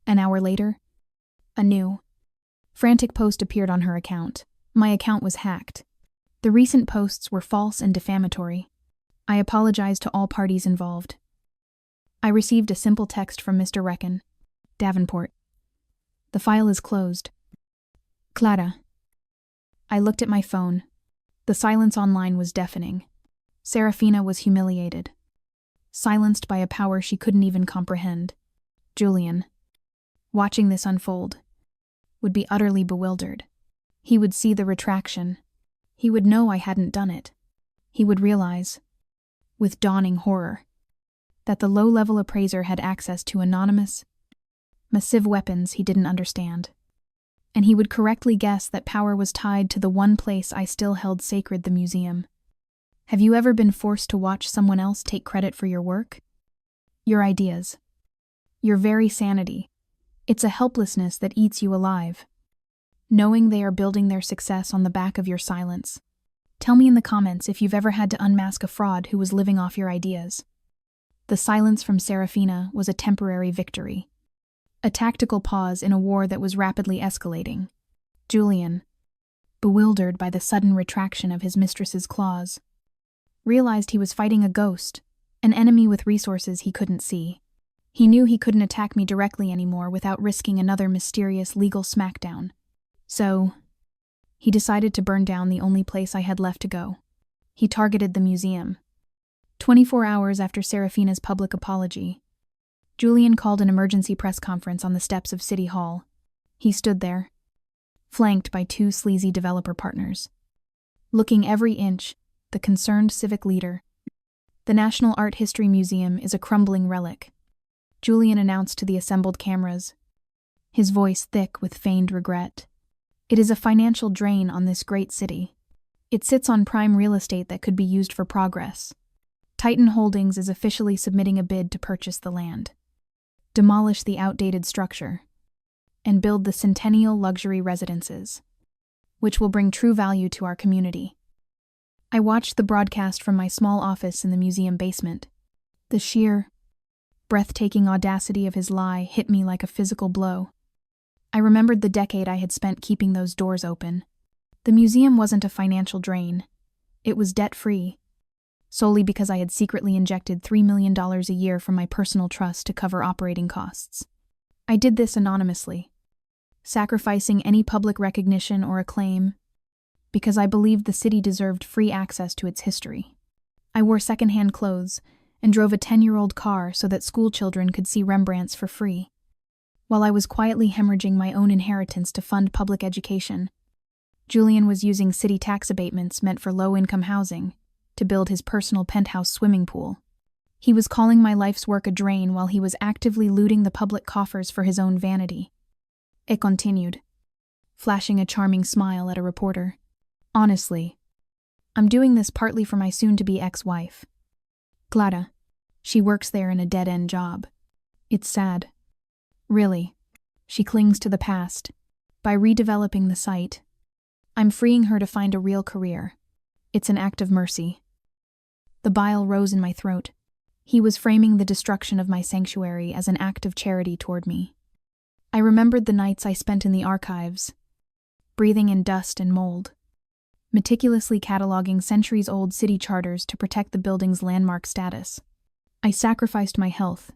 A: An hour later, a new, frantic post appeared on her account. My account was hacked. The recent posts were false and defamatory. I apologized to all parties involved. I received a simple text from Mr. Reckon, Davenport. "The file is closed. Clara." I looked at my phone. The silence online was deafening. Serafina was humiliated, silenced by a power she couldn't even comprehend. Julian, watching this unfold, would be utterly bewildered. He would see the retraction. He would know I hadn't done it. He would realize, with dawning horror, that the low-level appraiser had access to anonymous, massive weapons he didn't understand. And he would correctly guess that power was tied to the one place I still held sacred, the museum. Have you ever been forced to watch someone else take credit for your work? Your ideas. Your very sanity. It's a helplessness that eats you alive, knowing they are building their success on the back of your silence. Tell me in the comments if you've ever had to unmask a fraud who was living off your ideas. The silence from Serafina was a temporary victory, a tactical pause in a war that was rapidly escalating. Julian, bewildered by the sudden retraction of his mistress's claws, realized he was fighting a ghost, an enemy with resources he couldn't see. He knew he couldn't attack me directly anymore without risking another mysterious legal smackdown. So, he decided to burn down the only place I had left to go. He targeted the museum. 24 hours after Serafina's public apology, Julian called an emergency press conference on the steps of City Hall. He stood there, flanked by 2 sleazy developer partners, looking every inch the concerned civic leader. "The National Art History Museum is a crumbling relic," Julian announced to the assembled cameras, his voice thick with feigned regret. It is a financial drain on this great city. It sits on prime real estate that could be used for progress. Titan Holdings is officially submitting a bid to purchase the land, demolish the outdated structure, and build the centennial luxury residences, which will bring true value to our community. I watched the broadcast from my small office in the museum basement. The sheer, breathtaking audacity of his lie hit me like a physical blow. I remembered the decade I had spent keeping those doors open. The museum wasn't a financial drain. It was debt-free, solely because I had secretly injected $3 million a year from my personal trust to cover operating costs. I did this anonymously, sacrificing any public recognition or acclaim, because I believed the city deserved free access to its history. I wore secondhand clothes and drove a 10-year-old car so that school children could see Rembrandts for free, while I was quietly hemorrhaging my own inheritance to fund public education. Julian was using city tax abatements meant for low-income housing to build his personal penthouse swimming pool. He was calling my life's work a drain while he was actively looting the public coffers for his own vanity. It continued, flashing a charming smile at a reporter. Honestly, I'm doing this partly for my soon-to-be ex-wife, Clara. She works there in a dead-end job. It's sad. Really. She clings to the past. By redeveloping the site, I'm freeing her to find a real career. It's an act of mercy. The bile rose in my throat. He was framing the destruction of my sanctuary as an act of charity toward me. I remembered the nights I spent in the archives, breathing in dust and mold, meticulously cataloging centuries-old city charters to protect the building's landmark status. I sacrificed my health,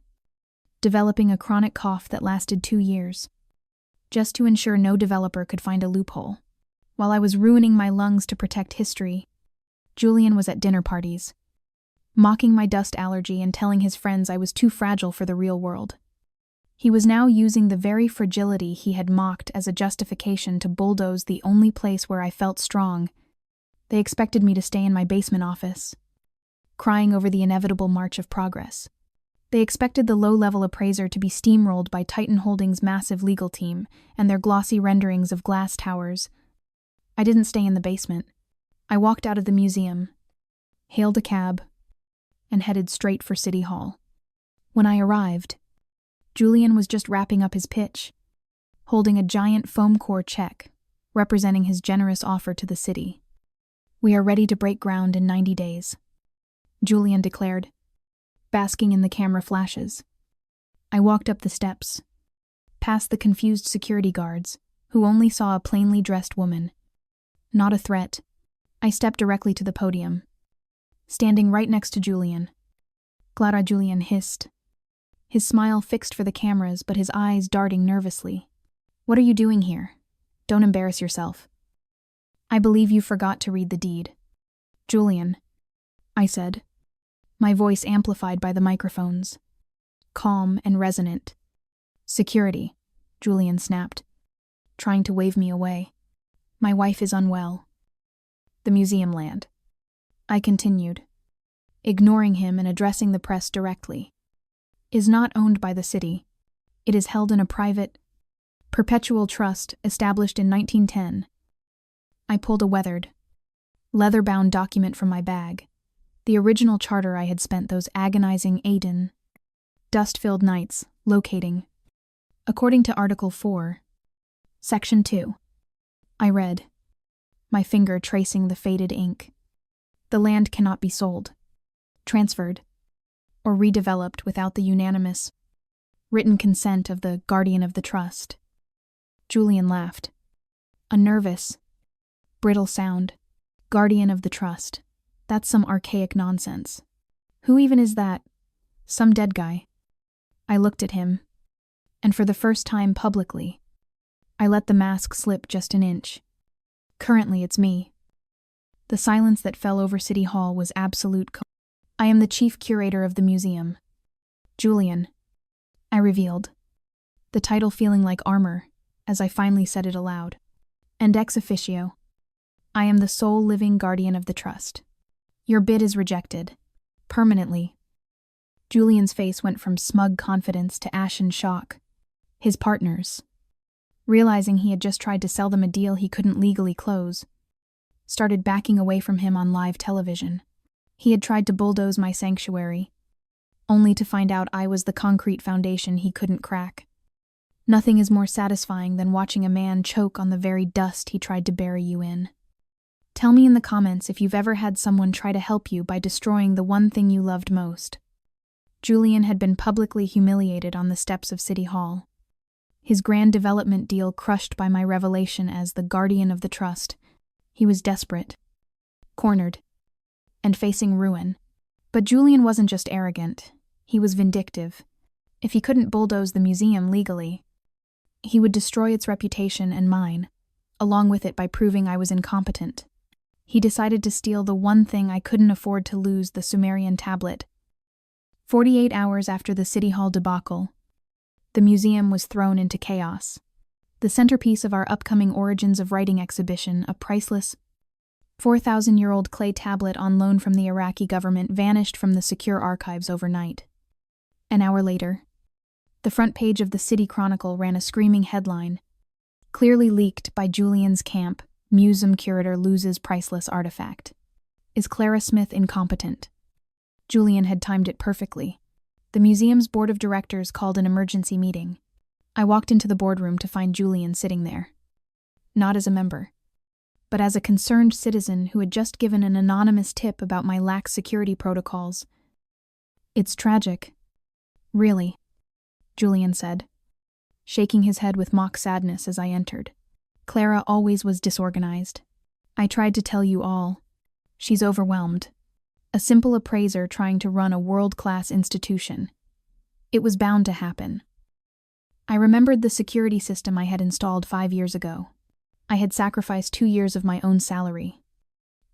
A: developing a chronic cough that lasted 2 years, just to ensure no developer could find a loophole. While I was ruining my lungs to protect history, Julian was at dinner parties, mocking my dust allergy and telling his friends I was too fragile for the real world. He was now using the very fragility he had mocked as a justification to bulldoze the only place where I felt strong. They expected me to stay in my basement office, crying over the inevitable march of progress. They expected the low-level appraiser to be steamrolled by Titan Holdings' massive legal team and their glossy renderings of glass towers. I didn't stay in the basement. I walked out of the museum, hailed a cab, and headed straight for City Hall. When I arrived, Julian was just wrapping up his pitch, holding a giant foam core check representing his generous offer to the city. "We are ready to break ground in 90 days," Julian declared, basking in the camera flashes. I walked up the steps, past the confused security guards, who only saw a plainly dressed woman. Not a threat, I stepped directly to the podium, standing right next to Julian. "Clara," Julian hissed, his smile fixed for the cameras but his eyes darting nervously. "What are you doing here? Don't embarrass yourself." "I believe you forgot to read the deed." "Julian," I said, my voice amplified by the microphones, calm and resonant. "Security," Julian snapped, trying to wave me away. "My wife is unwell." "The museum land," I continued, ignoring him and addressing the press directly, "is not owned by the city. It is held in a private, perpetual trust established in 1910. I pulled a weathered, leather-bound document from my bag, the original charter I had spent those agonizing dust-filled nights locating. According to Article 4, Section 2, I read, my finger tracing the faded ink. "The land cannot be sold, transferred, or redeveloped without the unanimous, written consent of the guardian of the trust." Julian laughed. A nervous, brittle sound. "Guardian of the trust. That's some archaic nonsense. Who even is that? Some dead guy." I looked at him, and for the first time publicly, I let the mask slip just an inch. "Currently it's me." The silence that fell over City Hall was absolute. "I am the chief curator of the museum." "Julian," I revealed, the title feeling like armor as I finally said it aloud. "And ex officio, I am the sole living guardian of the trust. Your bid is rejected. Permanently." Julian's face went from smug confidence to ashen shock. His partners, realizing he had just tried to sell them a deal he couldn't legally close, started backing away from him on live television. He had tried to bulldoze my sanctuary, only to find out I was the concrete foundation he couldn't crack. Nothing is more satisfying than watching a man choke on the very dust he tried to bury you in. Tell me in the comments if you've ever had someone try to help you by destroying the one thing you loved most. Julian had been publicly humiliated on the steps of City Hall. His grand development deal crushed by my revelation as the guardian of the trust. He was desperate, cornered, and facing ruin. But Julian wasn't just arrogant, he was vindictive. If he couldn't bulldoze the museum legally, he would destroy its reputation and mine, along with it by proving I was incompetent. He decided to steal the one thing I couldn't afford to lose, the Sumerian tablet. 48 hours after the City Hall debacle, the museum was thrown into chaos. The centerpiece of our upcoming Origins of Writing exhibition, a priceless 4,000-year-old clay tablet on loan from the Iraqi government, vanished from the secure archives overnight. An hour later, the front page of the City Chronicle ran a screaming headline, clearly leaked by Julian's camp: Museum curator loses priceless artifact. Is Clara Smith incompetent? Julian had timed it perfectly. The museum's board of directors called an emergency meeting. I walked into the boardroom to find Julian sitting there. Not as a member, but as a concerned citizen who had just given an anonymous tip about my lax security protocols. It's tragic. Really, Julian said, shaking his head with mock sadness as I entered. Clara always was disorganized. I tried to tell you all. She's overwhelmed. A simple appraiser trying to run a world-class institution. It was bound to happen. I remembered the security system I had installed 5 years ago. I had sacrificed 2 years of my own salary,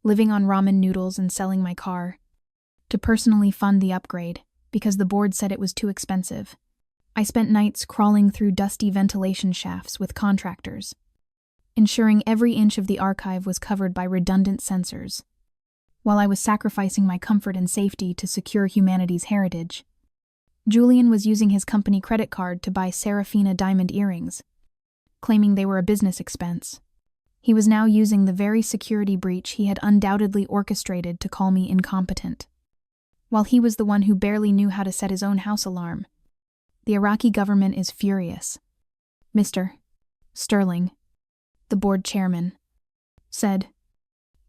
A: living on ramen noodles and selling my car, to personally fund the upgrade because the board said it was too expensive. I spent nights crawling through dusty ventilation shafts with contractors, ensuring every inch of the archive was covered by redundant sensors, while I was sacrificing my comfort and safety to secure humanity's heritage. Julian was using his company credit card to buy Serafina diamond earrings, claiming they were a business expense. He was now using the very security breach he had undoubtedly orchestrated to call me incompetent, while he was the one who barely knew how to set his own house alarm. The Iraqi government is furious. Mr. Sterling, the board chairman, said,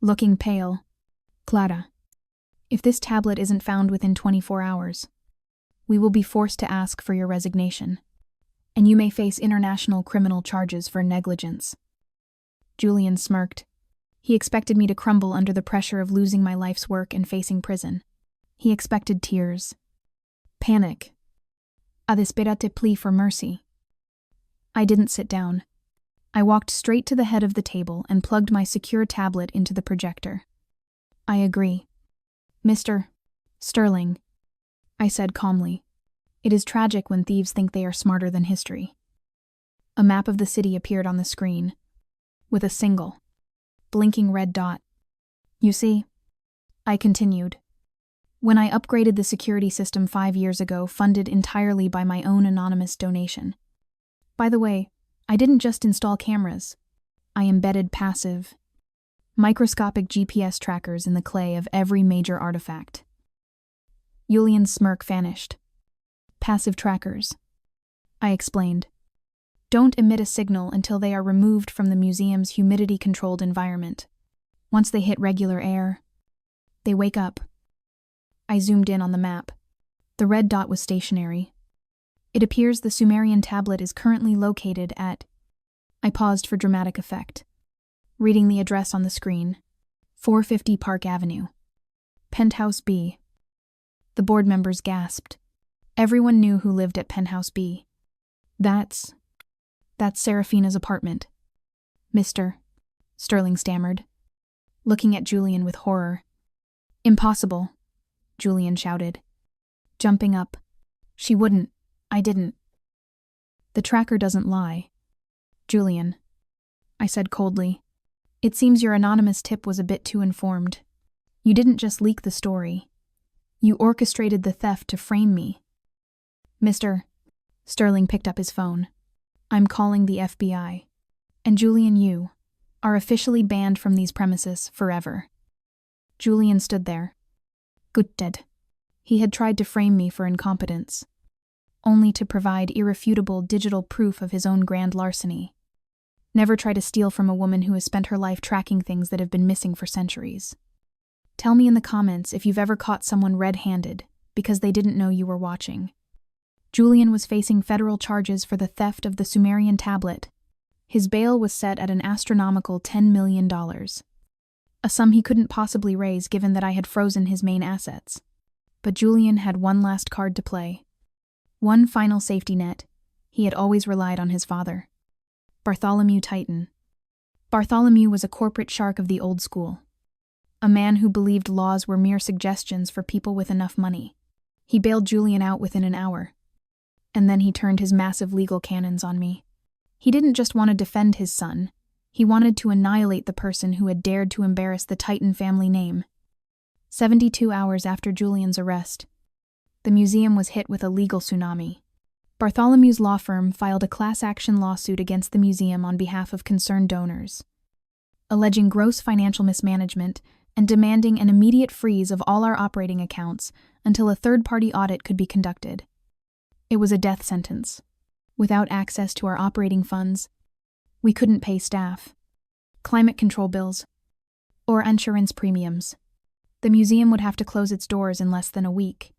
A: looking pale, Clara, if this tablet isn't found within 24 hours, we will be forced to ask for your resignation, and you may face international criminal charges for negligence. Julian smirked. He expected me to crumble under the pressure of losing my life's work and facing prison. He expected tears, panic, a desperate plea for mercy. I didn't sit down. I walked straight to the head of the table and plugged my secure tablet into the projector. I agree. Mr. Sterling, I said calmly. It is tragic when thieves think they are smarter than history. A map of the city appeared on the screen, with a single, blinking red dot. You see, I continued, when I upgraded the security system 5 years ago, funded entirely by my own anonymous donation. By the way, I didn't just install cameras. I embedded passive, microscopic GPS trackers in the clay of every major artifact. Julian's smirk vanished. Passive trackers, I explained, don't emit a signal until they are removed from the museum's humidity-controlled environment. Once they hit regular air, they wake up. I zoomed in on the map. The red dot was stationary. It appears the Sumerian tablet is currently located at... I paused for dramatic effect, reading the address on the screen. 450 Park Avenue. Penthouse B. The board members gasped. Everyone knew who lived at Penthouse B. That's Serafina's apartment. Mr. Sterling stammered, looking at Julian with horror. Impossible, Julian shouted, jumping up. She wouldn't. I didn't. The tracker doesn't lie. Julian, I said coldly. It seems your anonymous tip was a bit too informed. You didn't just leak the story. You orchestrated the theft to frame me. Mr. Sterling picked up his phone. I'm calling the FBI. And Julian, you are officially banned from these premises forever. Julian stood there. Gutted. He had tried to frame me for incompetence, only to provide irrefutable digital proof of his own grand larceny. Never try to steal from a woman who has spent her life tracking things that have been missing for centuries. Tell me in the comments if you've ever caught someone red-handed because they didn't know you were watching. Julian was facing federal charges for the theft of the Sumerian tablet. His bail was set at an astronomical $10 million, a sum he couldn't possibly raise given that I had frozen his main assets. But Julian had one last card to play. One final safety net. He had always relied on his father, Bartholomew Titan. Bartholomew was a corporate shark of the old school, a man who believed laws were mere suggestions for people with enough money. He bailed Julian out within an hour, and then he turned his massive legal cannons on me. He didn't just want to defend his son, he wanted to annihilate the person who had dared to embarrass the Titan family name. 72 hours after Julian's arrest, the museum was hit with a legal tsunami. Bartholomew's law firm filed a class-action lawsuit against the museum on behalf of concerned donors, alleging gross financial mismanagement and demanding an immediate freeze of all our operating accounts until a third-party audit could be conducted. It was a death sentence. Without access to our operating funds, we couldn't pay staff, climate control bills, or insurance premiums. The museum would have to close its doors in less than a week.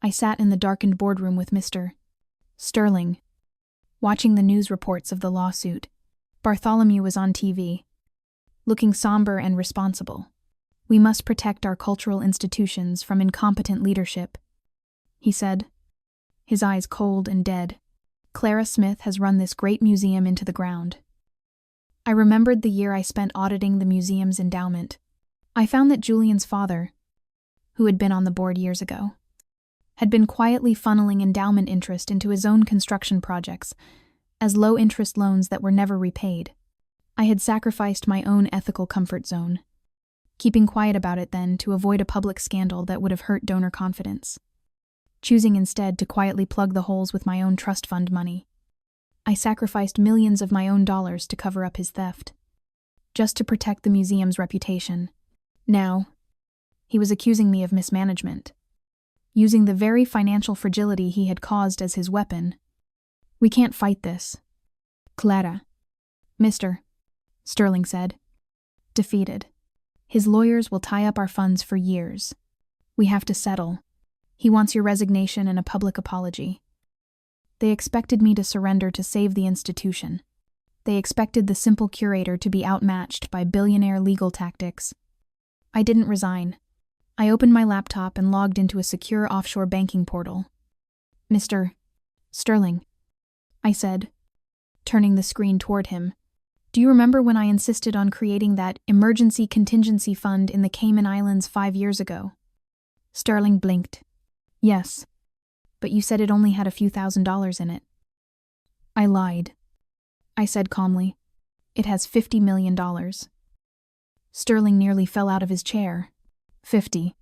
A: I sat in the darkened boardroom with Mr. Sterling, watching the news reports of the lawsuit. Bartholomew was on TV, looking somber and responsible. We must protect our cultural institutions from incompetent leadership, he said, his eyes cold and dead. Clara Smith has run this great museum into the ground. I remembered the year I spent auditing the museum's endowment. I found that Julian's father, who had been on the board years ago, had been quietly funneling endowment interest into his own construction projects as low-interest loans that were never repaid. I had sacrificed my own ethical comfort zone, keeping quiet about it then to avoid a public scandal that would have hurt donor confidence, choosing instead to quietly plug the holes with my own trust fund money. I sacrificed millions of my own dollars to cover up his theft, just to protect the museum's reputation. Now, he was accusing me of mismanagement, using the very financial fragility he had caused as his weapon. We can't fight this, Clara. Mr. Sterling said, defeated. His lawyers will tie up our funds for years. We have to settle. He wants your resignation and a public apology. They expected me to surrender to save the institution. They expected the simple curator to be outmatched by billionaire legal tactics. I didn't resign. I opened my laptop and logged into a secure offshore banking portal. Mr. Sterling, I said, turning the screen toward him. Do you remember when I insisted on creating that emergency contingency fund in the Cayman Islands 5 years ago? Sterling blinked. Yes, but you said it only had a few $1,000s in it. I lied. I said calmly. It has $50 million. Sterling nearly fell out of his chair. 50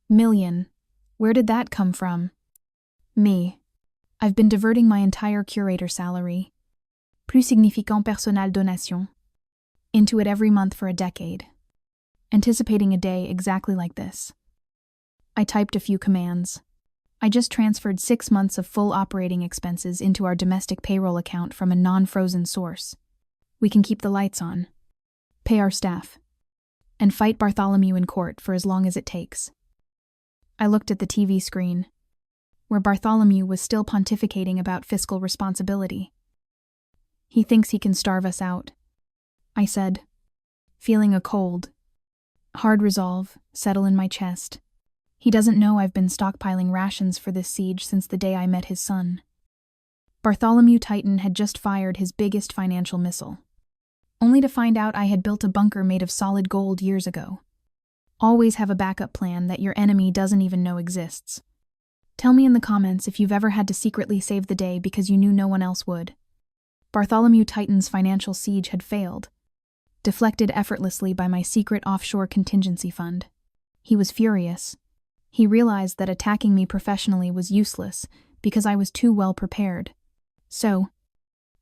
A: million. Where did that come from? Me. I've been diverting my entire curator salary, plus significant personnel donation, into it every month for a decade, anticipating a day exactly like this. I typed a few commands. I just transferred 6 months of full operating expenses into our domestic payroll account from a non-frozen source. We can keep the lights on, pay our staff, and fight Bartholomew in court for as long as it takes. I looked at the TV screen, where Bartholomew was still pontificating about fiscal responsibility. He thinks he can starve us out, I said, feeling a cold, hard resolve settle in my chest. He doesn't know I've been stockpiling rations for this siege since the day I met his son. Bartholomew Titan had just fired his biggest financial missile, only to find out I had built a bunker made of solid gold years ago. Always have a backup plan that your enemy doesn't even know exists. Tell me in the comments if you've ever had to secretly save the day because you knew no one else would. Bartholomew Titan's financial siege had failed, deflected effortlessly by my secret offshore contingency fund. He was furious. He realized that attacking me professionally was useless because I was too well prepared. So,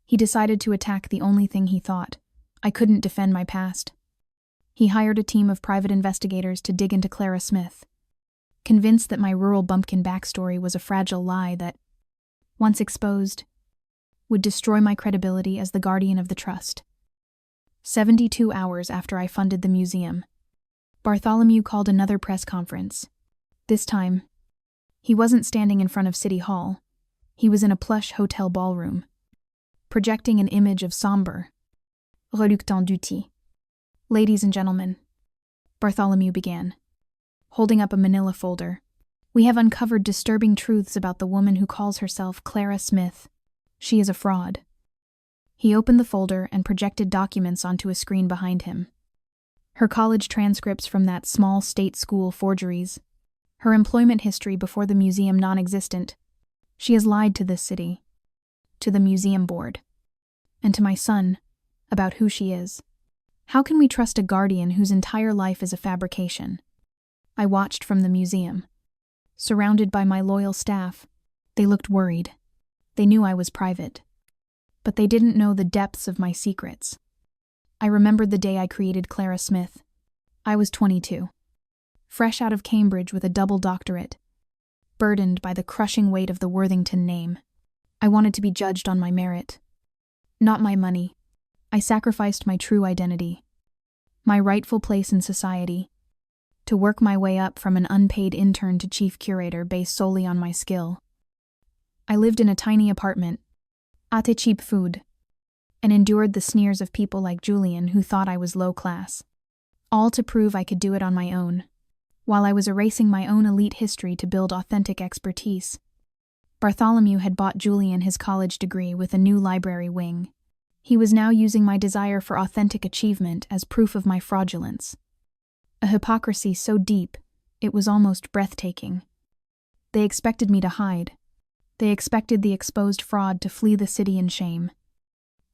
A: He decided to attack the only thing he thought I couldn't defend my past. He hired a team of private investigators to dig into Clara Smith, convinced that my rural bumpkin backstory was a fragile lie that, once exposed, would destroy my credibility as the guardian of the trust. 72 hours after I funded the museum, Bartholomew called another press conference. This time, he wasn't standing in front of City Hall. He was in a plush hotel ballroom, projecting an image of somber, reluctant duty. "Ladies and gentlemen," Bartholomew began, holding up a manila folder, "we have uncovered disturbing truths about the woman who calls herself Clara Smith. She is a fraud." He opened the folder and projected documents onto a screen behind him. Her college transcripts from that small state school forgeries, her employment history before the museum non-existent. She has lied to this city, to the museum board, and to my son about who she is. How can we trust a guardian whose entire life is a fabrication? I watched from the museum, surrounded by my loyal staff. They looked worried. They knew I was private, but they didn't know the depths of my secrets. I remembered the day I created Clara Smith. I was 22, fresh out of Cambridge with a double doctorate, burdened by the crushing weight of the Worthington name. I wanted to be judged on my merit, not my money. I sacrificed my true identity, my rightful place in society, to work my way up from an unpaid intern to chief curator based solely on my skill. I lived in a tiny apartment, ate cheap food, and endured the sneers of people like Julian who thought I was low class, all to prove I could do it on my own, while I was erasing my own elite history to build authentic expertise. Bartholomew had bought Julian his college degree with a new library wing. He was now using my desire for authentic achievement as proof of my fraudulence. A hypocrisy so deep, it was almost breathtaking. They expected me to hide. They expected the exposed fraud to flee the city in shame.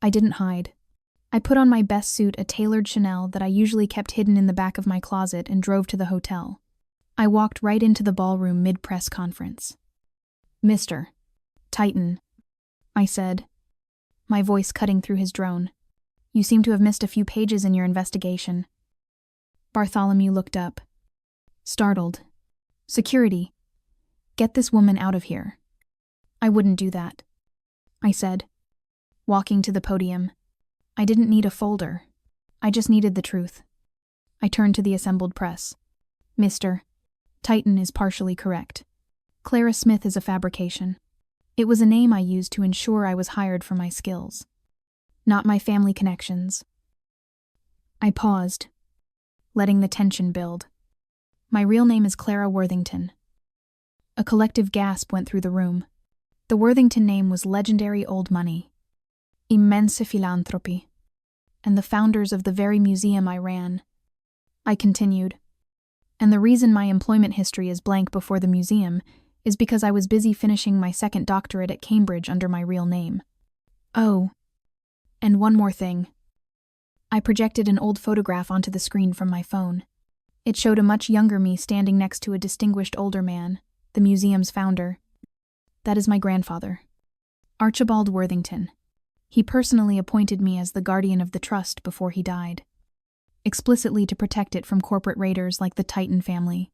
A: I didn't hide. I put on my best suit, a tailored Chanel that I usually kept hidden in the back of my closet, and drove to the hotel. I walked right into the ballroom mid-press conference. "Mr. Titan," I said, my voice cutting through his drone. "You seem to have missed a few pages in your investigation." Bartholomew looked up, startled. "Security, get this woman out of here." "I wouldn't do that," I said, walking to the podium. I didn't need a folder. I just needed the truth. I turned to the assembled press. "Mr. Titan is partially correct. Clara Smith is a fabrication. It was a name I used to ensure I was hired for my skills, not my family connections." I paused, letting the tension build. "My real name is Clara Worthington." A collective gasp went through the room. The Worthington name was legendary old money, immense philanthropy, and the founders of the very museum I ran. I continued, "And the reason my employment history is blank before the museum is because I was busy finishing my second doctorate at Cambridge under my real name. Oh, and one more thing." I projected an old photograph onto the screen from my phone. It showed a much younger me standing next to a distinguished older man, the museum's founder. That is my grandfather, Archibald Worthington. He personally appointed me as the guardian of the trust before he died, explicitly to protect it from corporate raiders like the Titan family.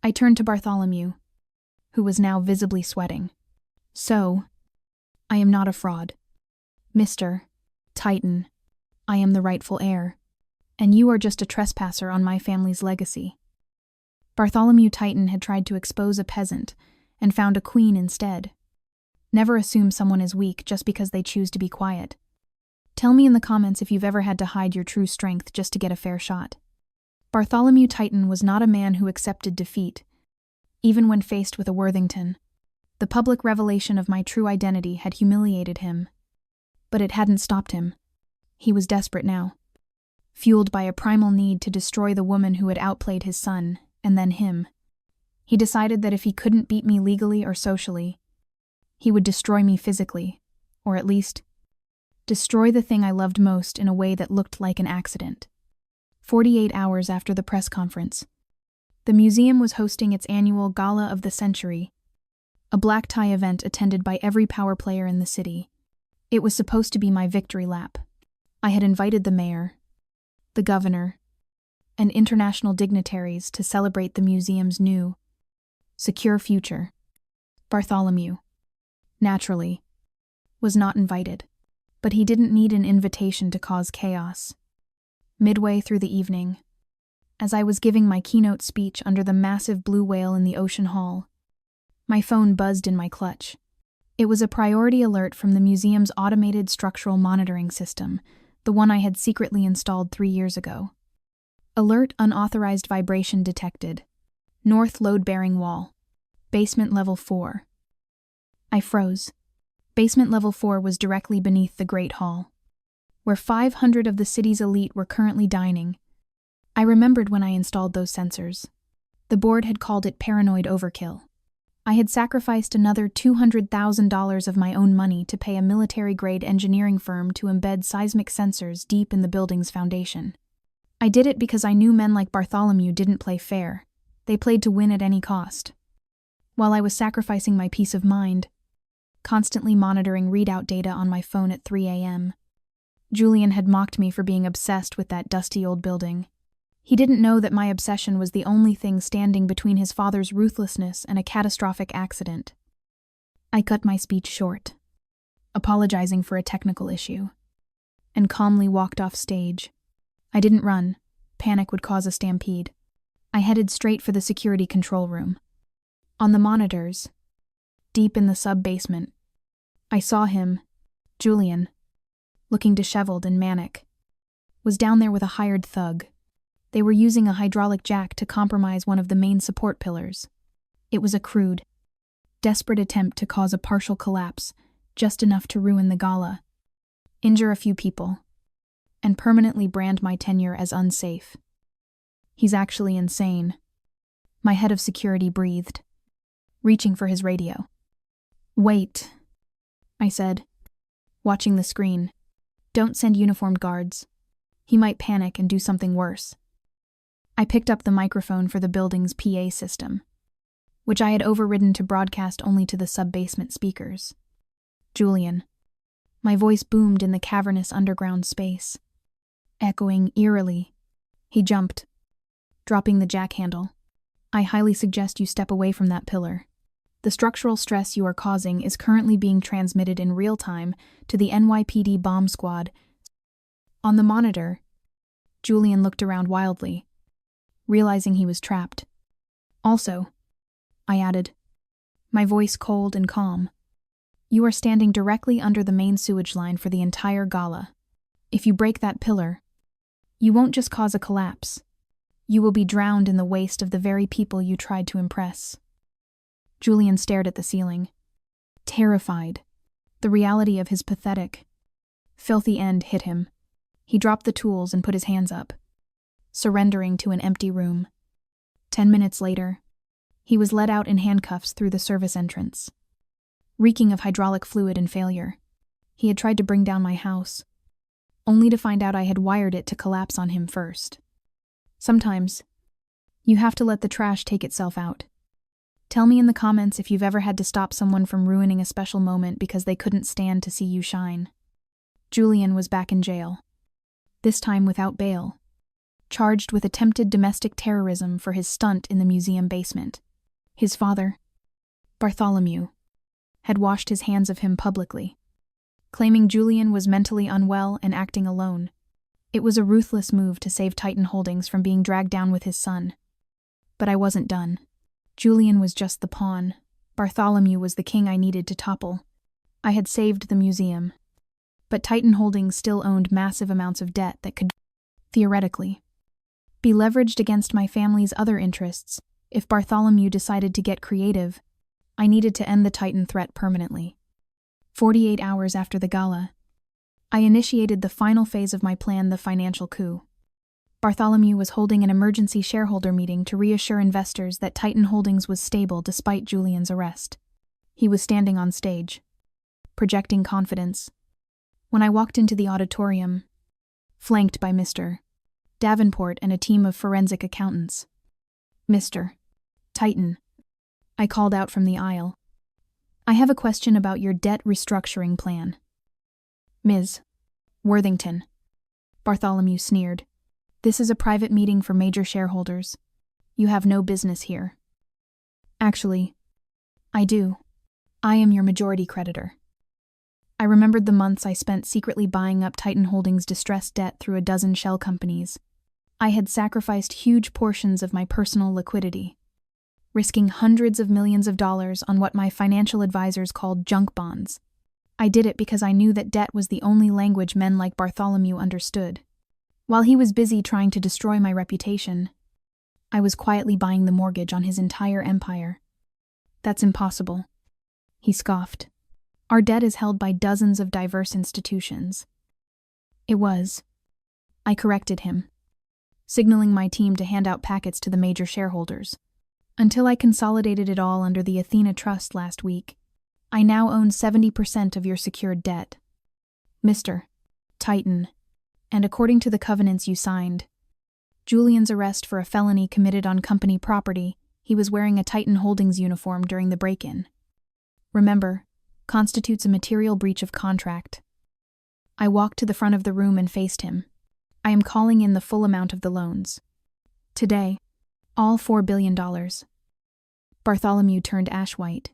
A: I turned to Bartholomew, who was now visibly sweating. "So, I am not a fraud. Mr. Titan, I am the rightful heir, and you are just a trespasser on my family's legacy." Bartholomew Titan had tried to expose a peasant and found a queen instead. Never assume someone is weak just because they choose to be quiet. Tell me in the comments if you've ever had to hide your true strength just to get a fair shot. Bartholomew Titan was not a man who accepted defeat, even when faced with a Worthington. The public revelation of my true identity had humiliated him, but it hadn't stopped him. He was desperate now, fueled by a primal need to destroy the woman who had outplayed his son, and then him. He decided that if he couldn't beat me legally or socially, he would destroy me physically, or at least destroy the thing I loved most in a way that looked like an accident. 48 hours after the press conference, the museum was hosting its annual Gala of the Century, a black tie event attended by every power player in the city, It was supposed to be my victory lap. I had invited the mayor, the governor, and international dignitaries to celebrate the museum's new, secure future. Bartholomew, naturally, was not invited, but he didn't need an invitation to cause chaos. Midway through the evening, as I was giving my keynote speech under the massive blue whale in the Ocean Hall, my phone buzzed in my clutch. It was a priority alert from the museum's automated structural monitoring system, the one I had secretly installed 3 years ago. Alert: unauthorized vibration detected. North load-bearing wall. Basement level 4. I froze. Basement level 4 was directly beneath the Great Hall, where 500 of the city's elite were currently dining. I remembered when I installed those sensors. The board had called it paranoid overkill. I had sacrificed another $200,000 of my own money to pay a military-grade engineering firm to embed seismic sensors deep in the building's foundation. I did it because I knew men like Bartholomew didn't play fair. They played to win at any cost. While I was sacrificing my peace of mind, constantly monitoring readout data on my phone at 3 a.m., Julian had mocked me for being obsessed with that dusty old building. He didn't know that my obsession was the only thing standing between his father's ruthlessness and a catastrophic accident. I cut my speech short, apologizing for a technical issue, and calmly walked off stage. I didn't run. Panic would cause a stampede. I headed straight for the security control room. On the monitors, deep in the sub-basement, I saw him, Julian, looking disheveled and manic, was down there with a hired thug. They were using a hydraulic jack to compromise one of the main support pillars. It was a crude, desperate attempt to cause a partial collapse, just enough to ruin the gala, injure a few people, and permanently brand my tenure as unsafe. He's actually insane. My head of security breathed, reaching for his radio. "Wait," I said, watching the screen. "Don't send uniformed guards. He might panic and do something worse." I picked up the microphone for the building's PA system, which I had overridden to broadcast only to the sub-basement speakers. "Julian." My voice boomed in the cavernous underground space, echoing eerily. He jumped, dropping the jack handle. "I highly suggest you step away from that pillar. The structural stress you are causing is currently being transmitted in real time to the NYPD bomb squad." On the monitor, Julian looked around wildly, realizing he was trapped. "Also," I added, my voice cold and calm, "you are standing directly under the main sewage line for the entire gala. If you break that pillar, you won't just cause a collapse. You will be drowned in the waste of the very people you tried to impress." Julian stared at the ceiling, terrified. The reality of his pathetic, filthy end hit him. He dropped the tools and put his hands up, surrendering to an empty room. 10 minutes later, he was led out in handcuffs through the service entrance, reeking of hydraulic fluid and failure. He had tried to bring down my house, only to find out I had wired it to collapse on him first. Sometimes, you have to let the trash take itself out. Tell me in the comments if you've ever had to stop someone from ruining a special moment because they couldn't stand to see you shine. Julian was back in jail, this time without bail, charged with attempted domestic terrorism for his stunt in the museum basement. His father, Bartholomew, had washed his hands of him publicly, claiming Julian was mentally unwell and acting alone. It was a ruthless move to save Titan Holdings from being dragged down with his son. But I wasn't done. Julian was just the pawn. Bartholomew was the king I needed to topple. I had saved the museum, but Titan Holdings still owned massive amounts of debt that could, theoretically, be leveraged against my family's other interests. If Bartholomew decided to get creative, I needed to end the Titan threat permanently. 48 hours after the gala, I initiated the final phase of my plan, the financial coup. Bartholomew was holding an emergency shareholder meeting to reassure investors that Titan Holdings was stable despite Julian's arrest. He was standing on stage, projecting confidence, when I walked into the auditorium, flanked by Mr. Davenport and a team of forensic accountants. "Mr. Titan," I called out from the aisle, "I have a question about your debt restructuring plan." Ms. Worthington. Bartholomew sneered. This is a private meeting for major shareholders. You have no business here. Actually, I do. I am your majority creditor. I remembered the months I spent secretly buying up Titan Holdings' distressed debt through a dozen shell companies. I had sacrificed huge portions of my personal liquidity, risking hundreds of millions of dollars on what my financial advisors called junk bonds. I did it because I knew that debt was the only language men like Bartholomew understood. While he was busy trying to destroy my reputation, I was quietly buying the mortgage on his entire empire. That's impossible, he scoffed. Our debt is held by dozens of diverse institutions. It was. I corrected him, signaling my team to hand out packets to the major shareholders. Until I consolidated it all under the Athena Trust last week, I now own 70% of your secured debt. Mr. Titan, and according to the covenants you signed, Julian's arrest for a felony committed on company property, he was wearing a Titan Holdings uniform during the break-in. Remember, constitutes a material breach of contract. I walked to the front of the room and faced him. I am calling in the full amount of the loans. Today, all $4 billion. Bartholomew turned ash-white.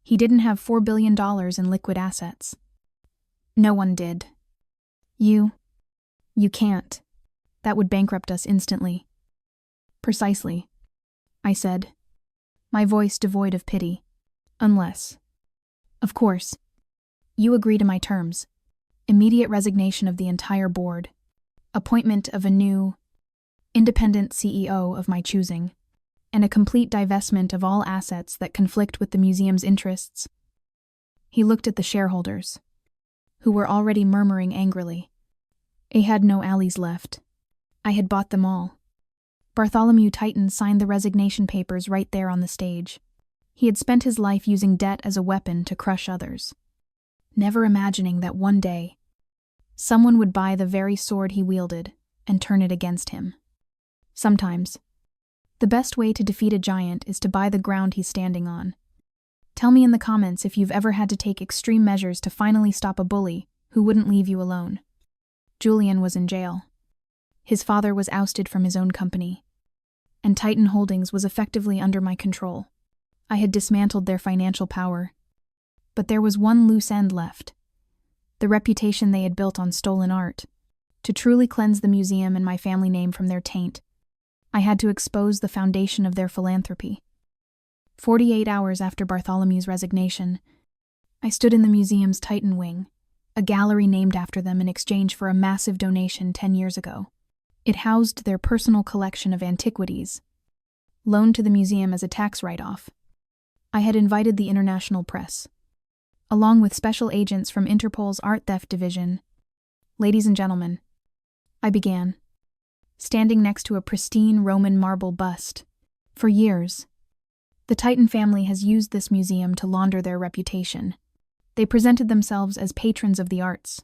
A: He didn't have $4 billion in liquid assets. No one did. You can't. That would bankrupt us instantly. Precisely, I said, my voice devoid of pity. Unless. Of course. You agree to my terms. Immediate resignation of the entire board. Appointment of a new, independent CEO of my choosing, and a complete divestment of all assets that conflict with the museum's interests. He looked at the shareholders, who were already murmuring angrily. I had no allies left. I had bought them all. Bartholomew Titan signed the resignation papers right there on the stage. He had spent his life using debt as a weapon to crush others, never imagining that one day, someone would buy the very sword he wielded and turn it against him. Sometimes, the best way to defeat a giant is to buy the ground he's standing on. Tell me in the comments if you've ever had to take extreme measures to finally stop a bully who wouldn't leave you alone. Julian was in jail. His father was ousted from his own company, and Titan Holdings was effectively under my control. I had dismantled their financial power, but there was one loose end left: the reputation they had built on stolen art. To truly cleanse the museum and my family name from their taint, I had to expose the foundation of their philanthropy. 48 hours after Bartholomew's resignation, I stood in the museum's Titan Wing, a gallery named after them in exchange for a massive donation 10 years ago. It housed their personal collection of antiquities, loaned to the museum as a tax write-off. I had invited the international press, along with special agents from Interpol's Art Theft Division. Ladies and gentlemen, I began, standing next to a pristine Roman marble bust. For years, the Titan family has used this museum to launder their reputation. They presented themselves as patrons of the arts.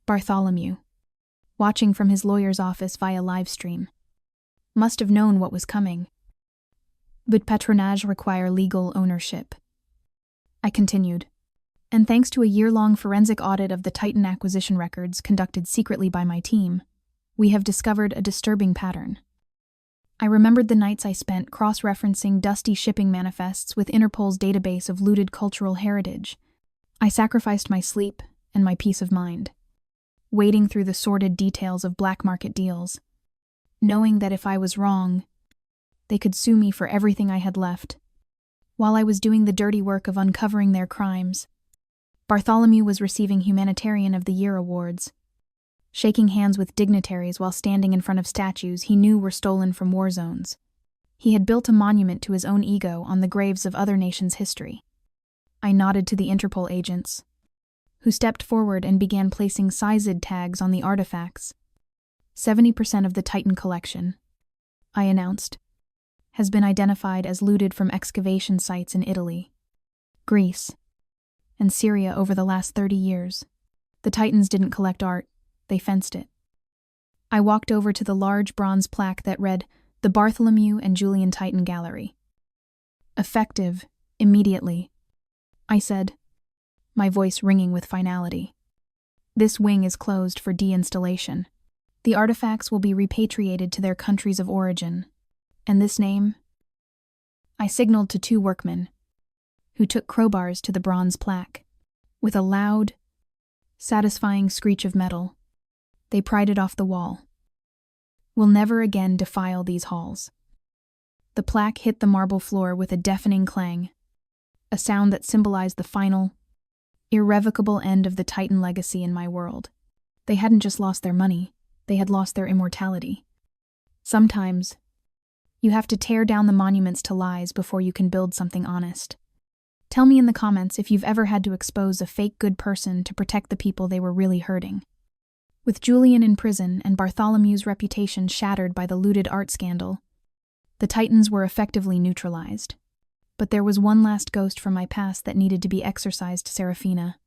A: Bartholomew, watching from his lawyer's office via live stream, must have known what was coming. But patronage require legal ownership. I continued, and thanks to a year-long forensic audit of the Titan acquisition records conducted secretly by my team, we have discovered a disturbing pattern. I remembered the nights I spent cross-referencing dusty shipping manifests with Interpol's database of looted cultural heritage. I sacrificed my sleep and my peace of mind, wading through the sordid details of black market deals, knowing that if I was wrong, they could sue me for everything I had left. While I was doing the dirty work of uncovering their crimes, Bartholomew was receiving Humanitarian of the Year awards, shaking hands with dignitaries while standing in front of statues he knew were stolen from war zones. He had built a monument to his own ego on the graves of other nations' history. I nodded to the Interpol agents, who stepped forward and began placing sized tags on the artifacts. 70% of the Titan collection, I announced, has been identified as looted from excavation sites in Italy, Greece, and Syria over the last 30 years. The Titans didn't collect art, they fenced it. I walked over to the large bronze plaque that read, "The Bartholomew and Julian Titan Gallery." Effective, immediately, I said, my voice ringing with finality. This wing is closed for deinstallation. The artifacts will be repatriated to their countries of origin. And this name? I signaled to 2 workmen, who took crowbars to the bronze plaque. With a loud, satisfying screech of metal, they pried it off the wall. Will never again defile these halls. The plaque hit the marble floor with a deafening clang, a sound that symbolized the final, irrevocable end of the Titan legacy in my world. They hadn't just lost their money, they had lost their immortality. Sometimes, you have to tear down the monuments to lies before you can build something honest. Tell me in the comments if you've ever had to expose a fake good person to protect the people they were really hurting. With Julian in prison and Bartholomew's reputation shattered by the looted art scandal, the Titans were effectively neutralized. But there was one last ghost from my past that needed to be exorcised, Serafina.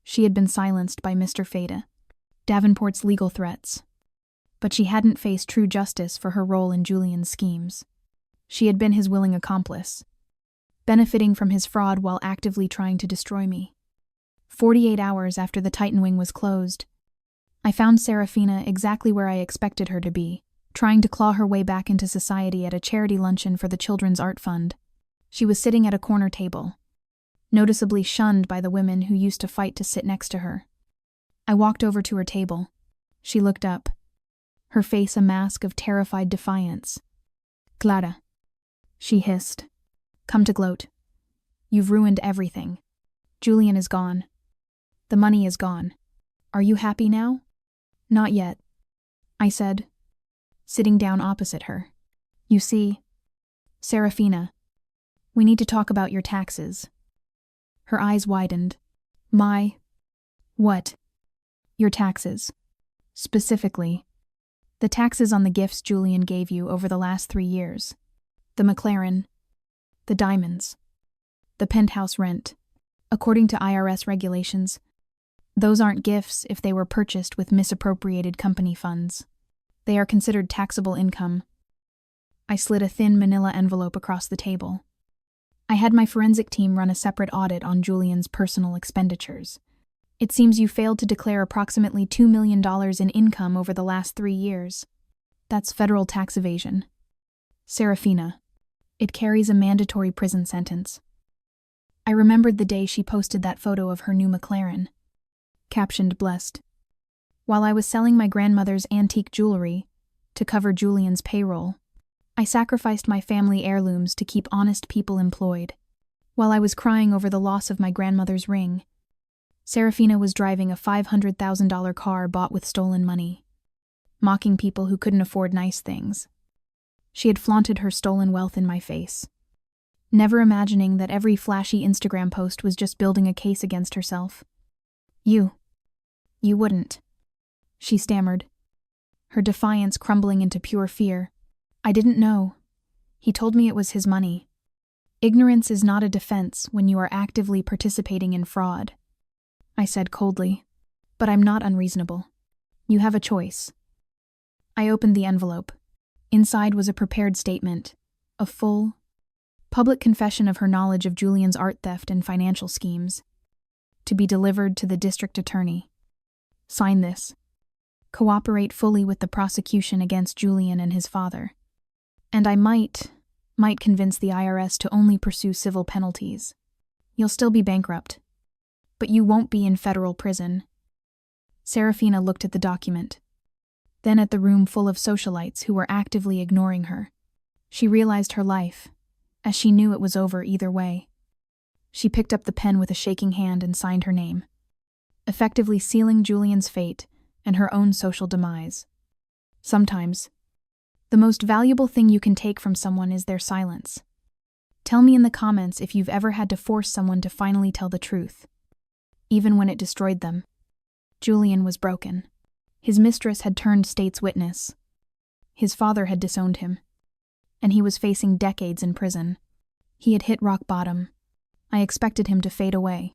A: She had been silenced by Mr. Fada, Davenport's legal threats. But she hadn't faced true justice for her role in Julian's schemes. She had been his willing accomplice, benefiting from his fraud while actively trying to destroy me. 48 hours after the Titan wing was closed, I found Serafina exactly where I expected her to be, trying to claw her way back into society at a charity luncheon for the Children's Art Fund. She was sitting at a corner table, noticeably shunned by the women who used to fight to sit next to her. I walked over to her table. She looked up, her face a mask of terrified defiance. "Clara," she hissed. "Come to gloat. You've ruined everything. Julian is gone. The money is gone. Are you happy now?" "Not yet," I said, sitting down opposite her. "You see, Serafina, we need to talk about your taxes." Her eyes widened. "My... what?" "Your taxes. Specifically, the taxes on the gifts Julian gave you over the last 3 years. The McLaren, the diamonds, the penthouse rent. According to IRS regulations, those aren't gifts if they were purchased with misappropriated company funds. They are considered taxable income." I slid a thin manila envelope across the table. "I had my forensic team run a separate audit on Julian's personal expenditures. It seems you failed to declare approximately $2 million in income over the last 3 years. That's federal tax evasion. Serafina, it carries a mandatory prison sentence." I remembered the day she posted that photo of her new McLaren, captioned "Blessed." While I was selling my grandmother's antique jewelry to cover Julian's payroll, I sacrificed my family heirlooms to keep honest people employed. While I was crying over the loss of my grandmother's ring, Serafina was driving a $500,000 car bought with stolen money, mocking people who couldn't afford nice things. She had flaunted her stolen wealth in my face, never imagining that every flashy Instagram post was just building a case against herself. You wouldn't," she stammered, her defiance crumbling into pure fear. "I didn't know. He told me it was his money. Ignorance is not a defense when you are actively participating in fraud," I said coldly. "But I'm not unreasonable. You have a choice." I opened the envelope. Inside was a prepared statement, a full, public confession of her knowledge of Julian's art theft and financial schemes, to be delivered to the district attorney. "Sign this. Cooperate fully with the prosecution against Julian and his father. And I might convince the IRS to only pursue civil penalties. You'll still be bankrupt, but you won't be in federal prison." Serafina looked at the document, then at the room full of socialites who were actively ignoring her. She realized her life, as she knew it was over either way. She picked up the pen with a shaking hand and signed her name, effectively sealing Julian's fate and her own social demise. Sometimes, the most valuable thing you can take from someone is their silence. Tell me in the comments if you've ever had to force someone to finally tell the truth, even when it destroyed them. Julian was broken. His mistress had turned state's witness. His father had disowned him, and he was facing decades in prison. He had hit rock bottom. I expected him to fade away,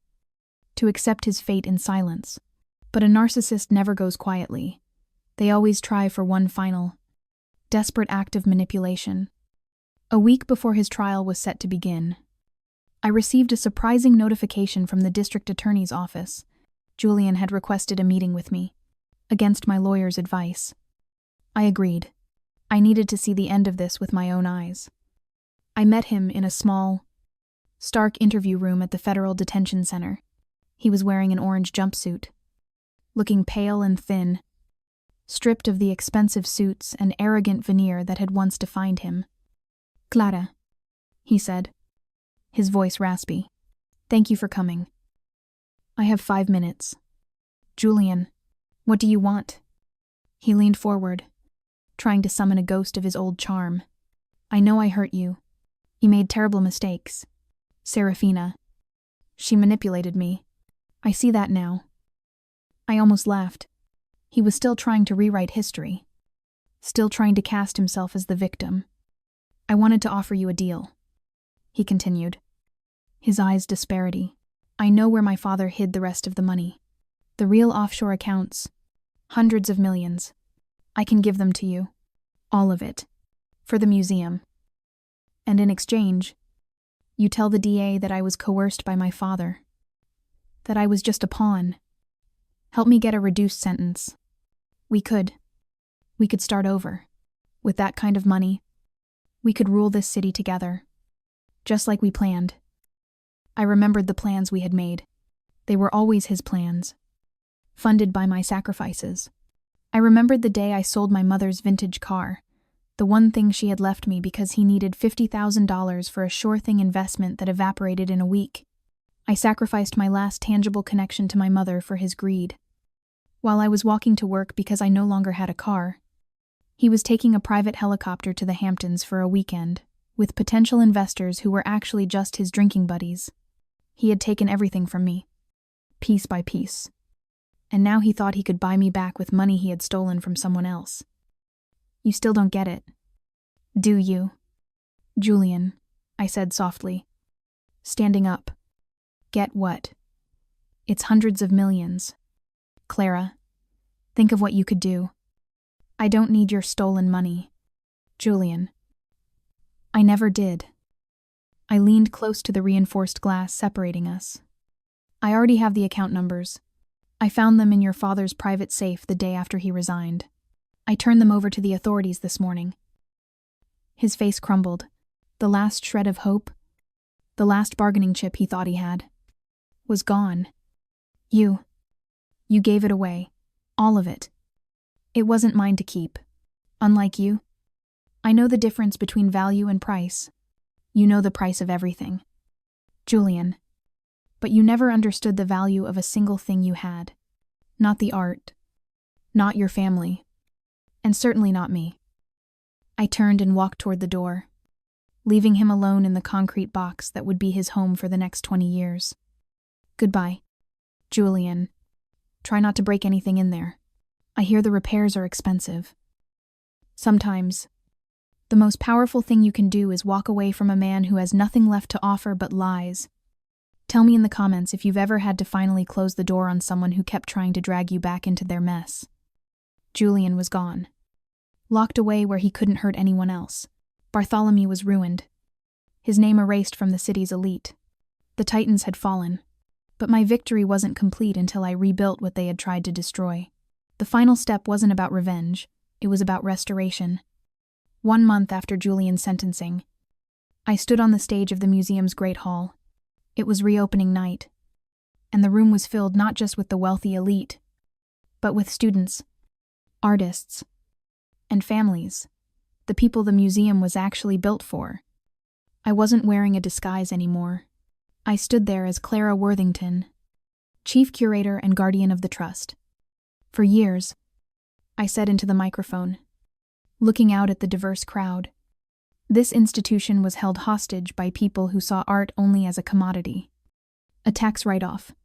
A: to accept his fate in silence. But a narcissist never goes quietly. They always try for one final, desperate act of manipulation. A week before his trial was set to begin, I received a surprising notification from the district attorney's office. Julian had requested a meeting with me, against my lawyer's advice. I agreed. I needed to see the end of this with my own eyes. I met him in a small, stark interview room at the Federal Detention Center. He was wearing an orange jumpsuit, looking pale and thin, stripped of the expensive suits and arrogant veneer that had once defined him. "Clara," he said, his voice raspy. "Thank you for coming. I have 5 minutes." "Julian, what do you want?" He leaned forward, trying to summon a ghost of his old charm. "I know I hurt you. You made terrible mistakes. Serafina. She manipulated me. I see that now." I almost laughed. He was still trying to rewrite history, still trying to cast himself as the victim. "I wanted to offer you a deal," he continued, his eyes disparity. "I know where my father hid the rest of the money. The real offshore accounts. Hundreds of millions. I can give them to you. All of it. For the museum. And in exchange, you tell the DA that I was coerced by my father. That I was just a pawn. Help me get a reduced sentence. We could start over. With that kind of money, we could rule this city together. Just like we planned." I remembered the plans we had made. They were always his plans, funded by my sacrifices. I remembered the day I sold my mother's vintage car, the one thing she had left me because he needed $50,000 for a sure-thing investment that evaporated in a week. I sacrificed my last tangible connection to my mother for his greed. While I was walking to work because I no longer had a car, he was taking a private helicopter to the Hamptons for a weekend, with potential investors who were actually just his drinking buddies. He had taken everything from me, piece by piece. And now he thought he could buy me back with money he had stolen from someone else. "You still don't get it, do you?" "Julian," I said softly, standing up. "Get what?" "It's hundreds of millions. Clara, think of what you could do. I don't need your stolen money." "Julian." "I never did." I leaned close to the reinforced glass separating us. "I already have the account numbers. I found them in your father's private safe the day after he resigned. I turned them over to the authorities this morning." His face crumbled. The last shred of hope, the last bargaining chip he thought he had, was gone. You gave it away. All of it. It wasn't mine to keep. Unlike you. I know the difference between value and price. You know the price of everything. Julian. But you never understood the value of a single thing you had. Not the art. Not your family. And certainly not me. I turned and walked toward the door, leaving him alone in the concrete box that would be his home for the next 20 years. "Goodbye, Julian. Try not to break anything in there. I hear the repairs are expensive." Sometimes, the most powerful thing you can do is walk away from a man who has nothing left to offer but lies. Tell me in the comments if you've ever had to finally close the door on someone who kept trying to drag you back into their mess. Julian was gone. Locked away where he couldn't hurt anyone else. Bartholomew was ruined. His name erased from the city's elite. The Titans had fallen. But my victory wasn't complete until I rebuilt what they had tried to destroy. The final step wasn't about revenge, it was about restoration. 1 month after Julian's sentencing, I stood on the stage of the museum's Great Hall. It was reopening night, and the room was filled not just with the wealthy elite, but with students, artists, and families, the people the museum was actually built for. I wasn't wearing a disguise anymore. I stood there as Clara Worthington, chief curator and guardian of the trust. For years, I said into the microphone, looking out at the diverse crowd, this institution was held hostage by people who saw art only as a commodity, a tax write-off,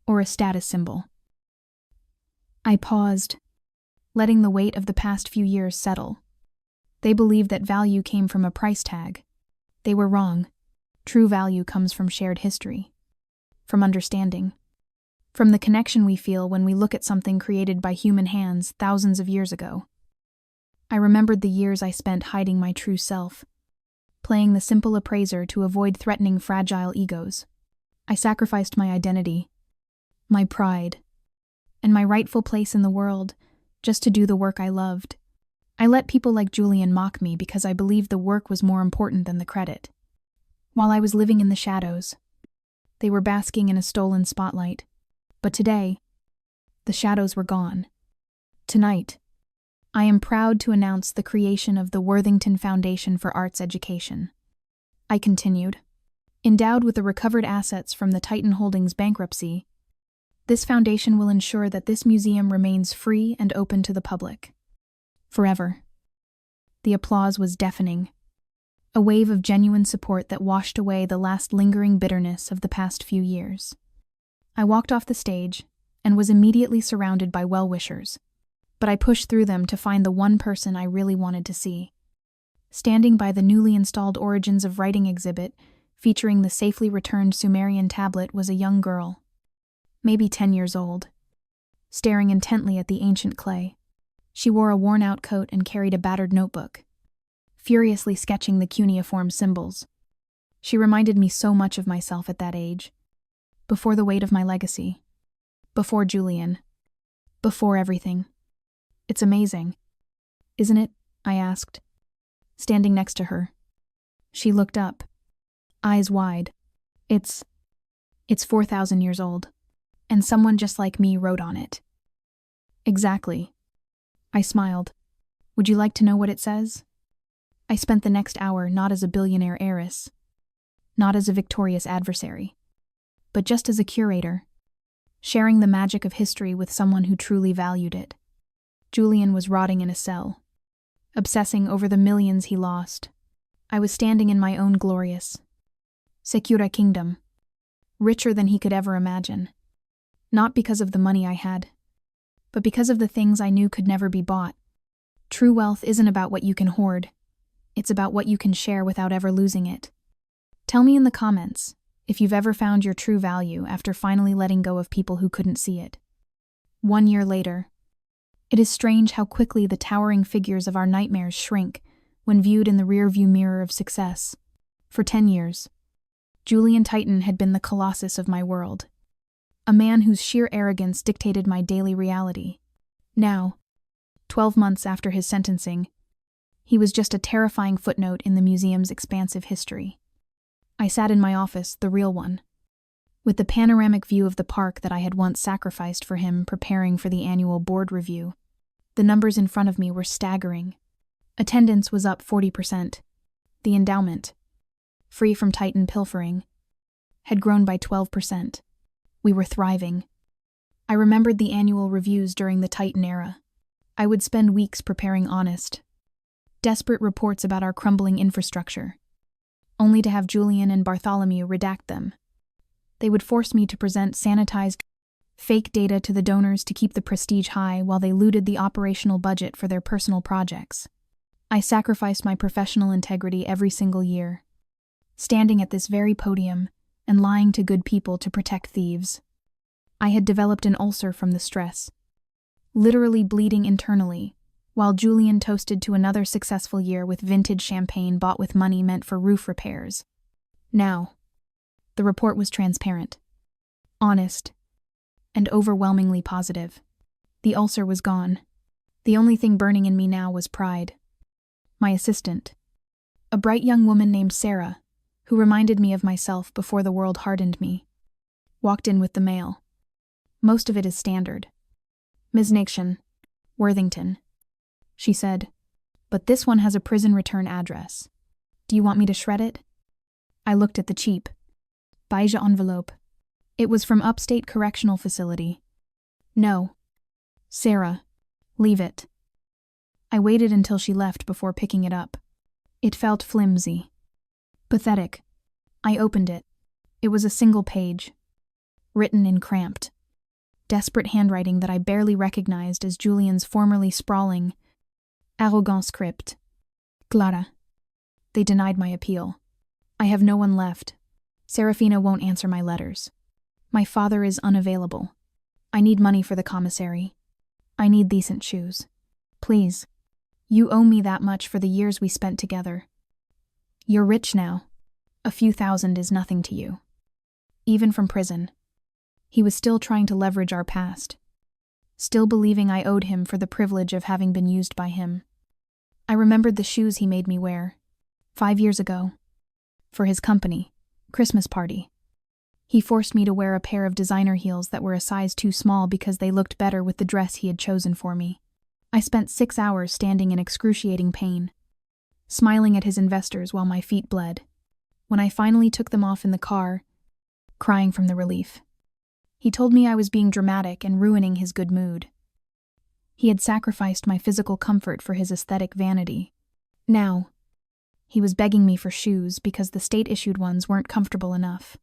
A: or a status symbol. I paused, letting the weight of the past few years settle. They believed that value came from a price tag. They were wrong. True value comes from shared history, from understanding, from the connection we feel when we look at something created by human hands thousands of years ago. I remembered the years I spent hiding my true self, playing the simple appraiser to avoid threatening fragile egos. I sacrificed my identity, my pride, and my rightful place in the world, just to do the work I loved. I let people like Julian mock me because I believed the work was more important than the credit. While I was living in the shadows, they were basking in a stolen spotlight. But today, the shadows were gone. Tonight, I am proud to announce the creation of the Worthington Foundation for Arts Education. I continued. Endowed with the recovered assets from the Titan Holdings bankruptcy, this foundation will ensure that this museum remains free and open to the public. Forever. The applause was deafening, a wave of genuine support that washed away the last lingering bitterness of the past few years. I walked off the stage and was immediately surrounded by well-wishers, but I pushed through them to find the one person I really wanted to see. Standing by the newly installed Origins of Writing exhibit, featuring the safely returned Sumerian tablet, was a young girl, maybe 10 years old, staring intently at the ancient clay. She wore a worn-out coat and carried a battered notebook, furiously sketching the cuneiform symbols. She reminded me so much of myself at that age, before the weight of my legacy, before Julian, before everything. It's amazing, isn't it? I asked, standing next to her. She looked up, eyes wide. It's 4,000 years old, and someone just like me wrote on it. Exactly. I smiled. Would you like to know what it says? I spent the next hour not as a billionaire heiress, not as a victorious adversary, but just as a curator, sharing the magic of history with someone who truly valued it. Julian was rotting in a cell, obsessing over the millions he lost. I was standing in my own glorious, secure kingdom, richer than he could ever imagine, not because of the money I had, but because of the things I knew could never be bought. True wealth isn't about what you can hoard. It's about what you can share without ever losing it. Tell me in the comments if you've ever found your true value after finally letting go of people who couldn't see it. 1 year later, it is strange how quickly the towering figures of our nightmares shrink when viewed in the rearview mirror of success. For 10 years, Julian Titan had been the colossus of my world, a man whose sheer arrogance dictated my daily reality. Now, 12 months after his sentencing, he was just a terrifying footnote in the museum's expansive history. I sat in my office, the real one, with the panoramic view of the park that I had once sacrificed for him, preparing for the annual board review. The numbers in front of me were staggering. Attendance was up 40%. The endowment, free from Titan pilfering, had grown by 12%. We were thriving. I remembered the annual reviews during the Titan era. I would spend weeks preparing honest, desperate reports about our crumbling infrastructure, only to have Julian and Bartholomew redact them. They would force me to present sanitized, fake data to the donors to keep the prestige high while they looted the operational budget for their personal projects. I sacrificed my professional integrity every single year, standing at this very podium and lying to good people to protect thieves. I had developed an ulcer from the stress, literally bleeding internally, while Julian toasted to another successful year with vintage champagne bought with money meant for roof repairs. Now, the report was transparent, honest, and overwhelmingly positive. The ulcer was gone. The only thing burning in me now was pride. My assistant, a bright young woman named Sarah, who reminded me of myself before the world hardened me, walked in with the mail. Most of it is standard. Ms. Nation, Worthington, she said, but this one has a prison return address. Do you want me to shred it? I looked at the cheap, beige envelope. It was from Upstate Correctional Facility. No. Sarah, leave it. I waited until she left before picking it up. It felt flimsy, pathetic. I opened it. It was a single page, written in cramped, desperate handwriting that I barely recognized as Julian's formerly sprawling, arrogant script. Clara. They denied my appeal. I have no one left. Serafina won't answer my letters. My father is unavailable. I need money for the commissary. I need decent shoes. Please. You owe me that much for the years we spent together. You're rich now. A few thousand is nothing to you. Even from prison. He was still trying to leverage our past. still believing I owed him for the privilege of having been used by him. I remembered the shoes he made me wear 5 years ago. For his company, Christmas party. He forced me to wear a pair of designer heels that were a size too small because they looked better with the dress he had chosen for me. I spent 6 hours standing in excruciating pain, smiling at his investors while my feet bled. When I finally took them off in the car, crying from the relief, he told me I was being dramatic and ruining his good mood. He had sacrificed my physical comfort for his aesthetic vanity. Now, he was begging me for shoes because the state-issued ones weren't comfortable enough.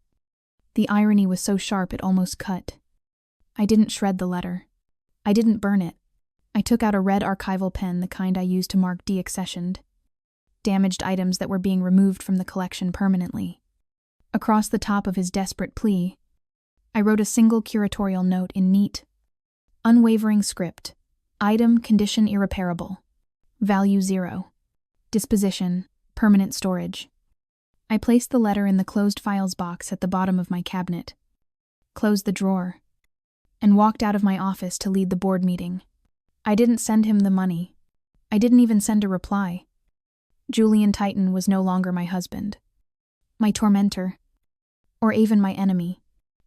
A: The irony was so sharp it almost cut. I didn't shred the letter. I didn't burn it. I took out a red archival pen, the kind I used to mark deaccessioned, damaged items that were being removed from the collection permanently. Across the top of his desperate plea, I wrote a single curatorial note in neat, unwavering script. Item, condition irreparable. Value 0. Disposition, permanent storage. I placed the letter in the closed files box at the bottom of my cabinet, closed the drawer, and walked out of my office to lead the board meeting. I didn't send him the money. I didn't even send a reply. Julian Titan was no longer my husband, my tormentor, or even my enemy.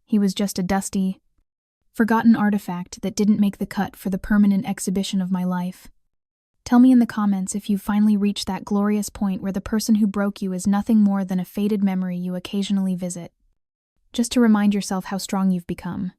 A: He was just a dusty, forgotten artifact that didn't make the cut for the permanent exhibition of my life. Tell me in the comments if you've finally reached that glorious point where the person who broke you is nothing more than a faded memory you occasionally visit, just to remind yourself how strong you've become.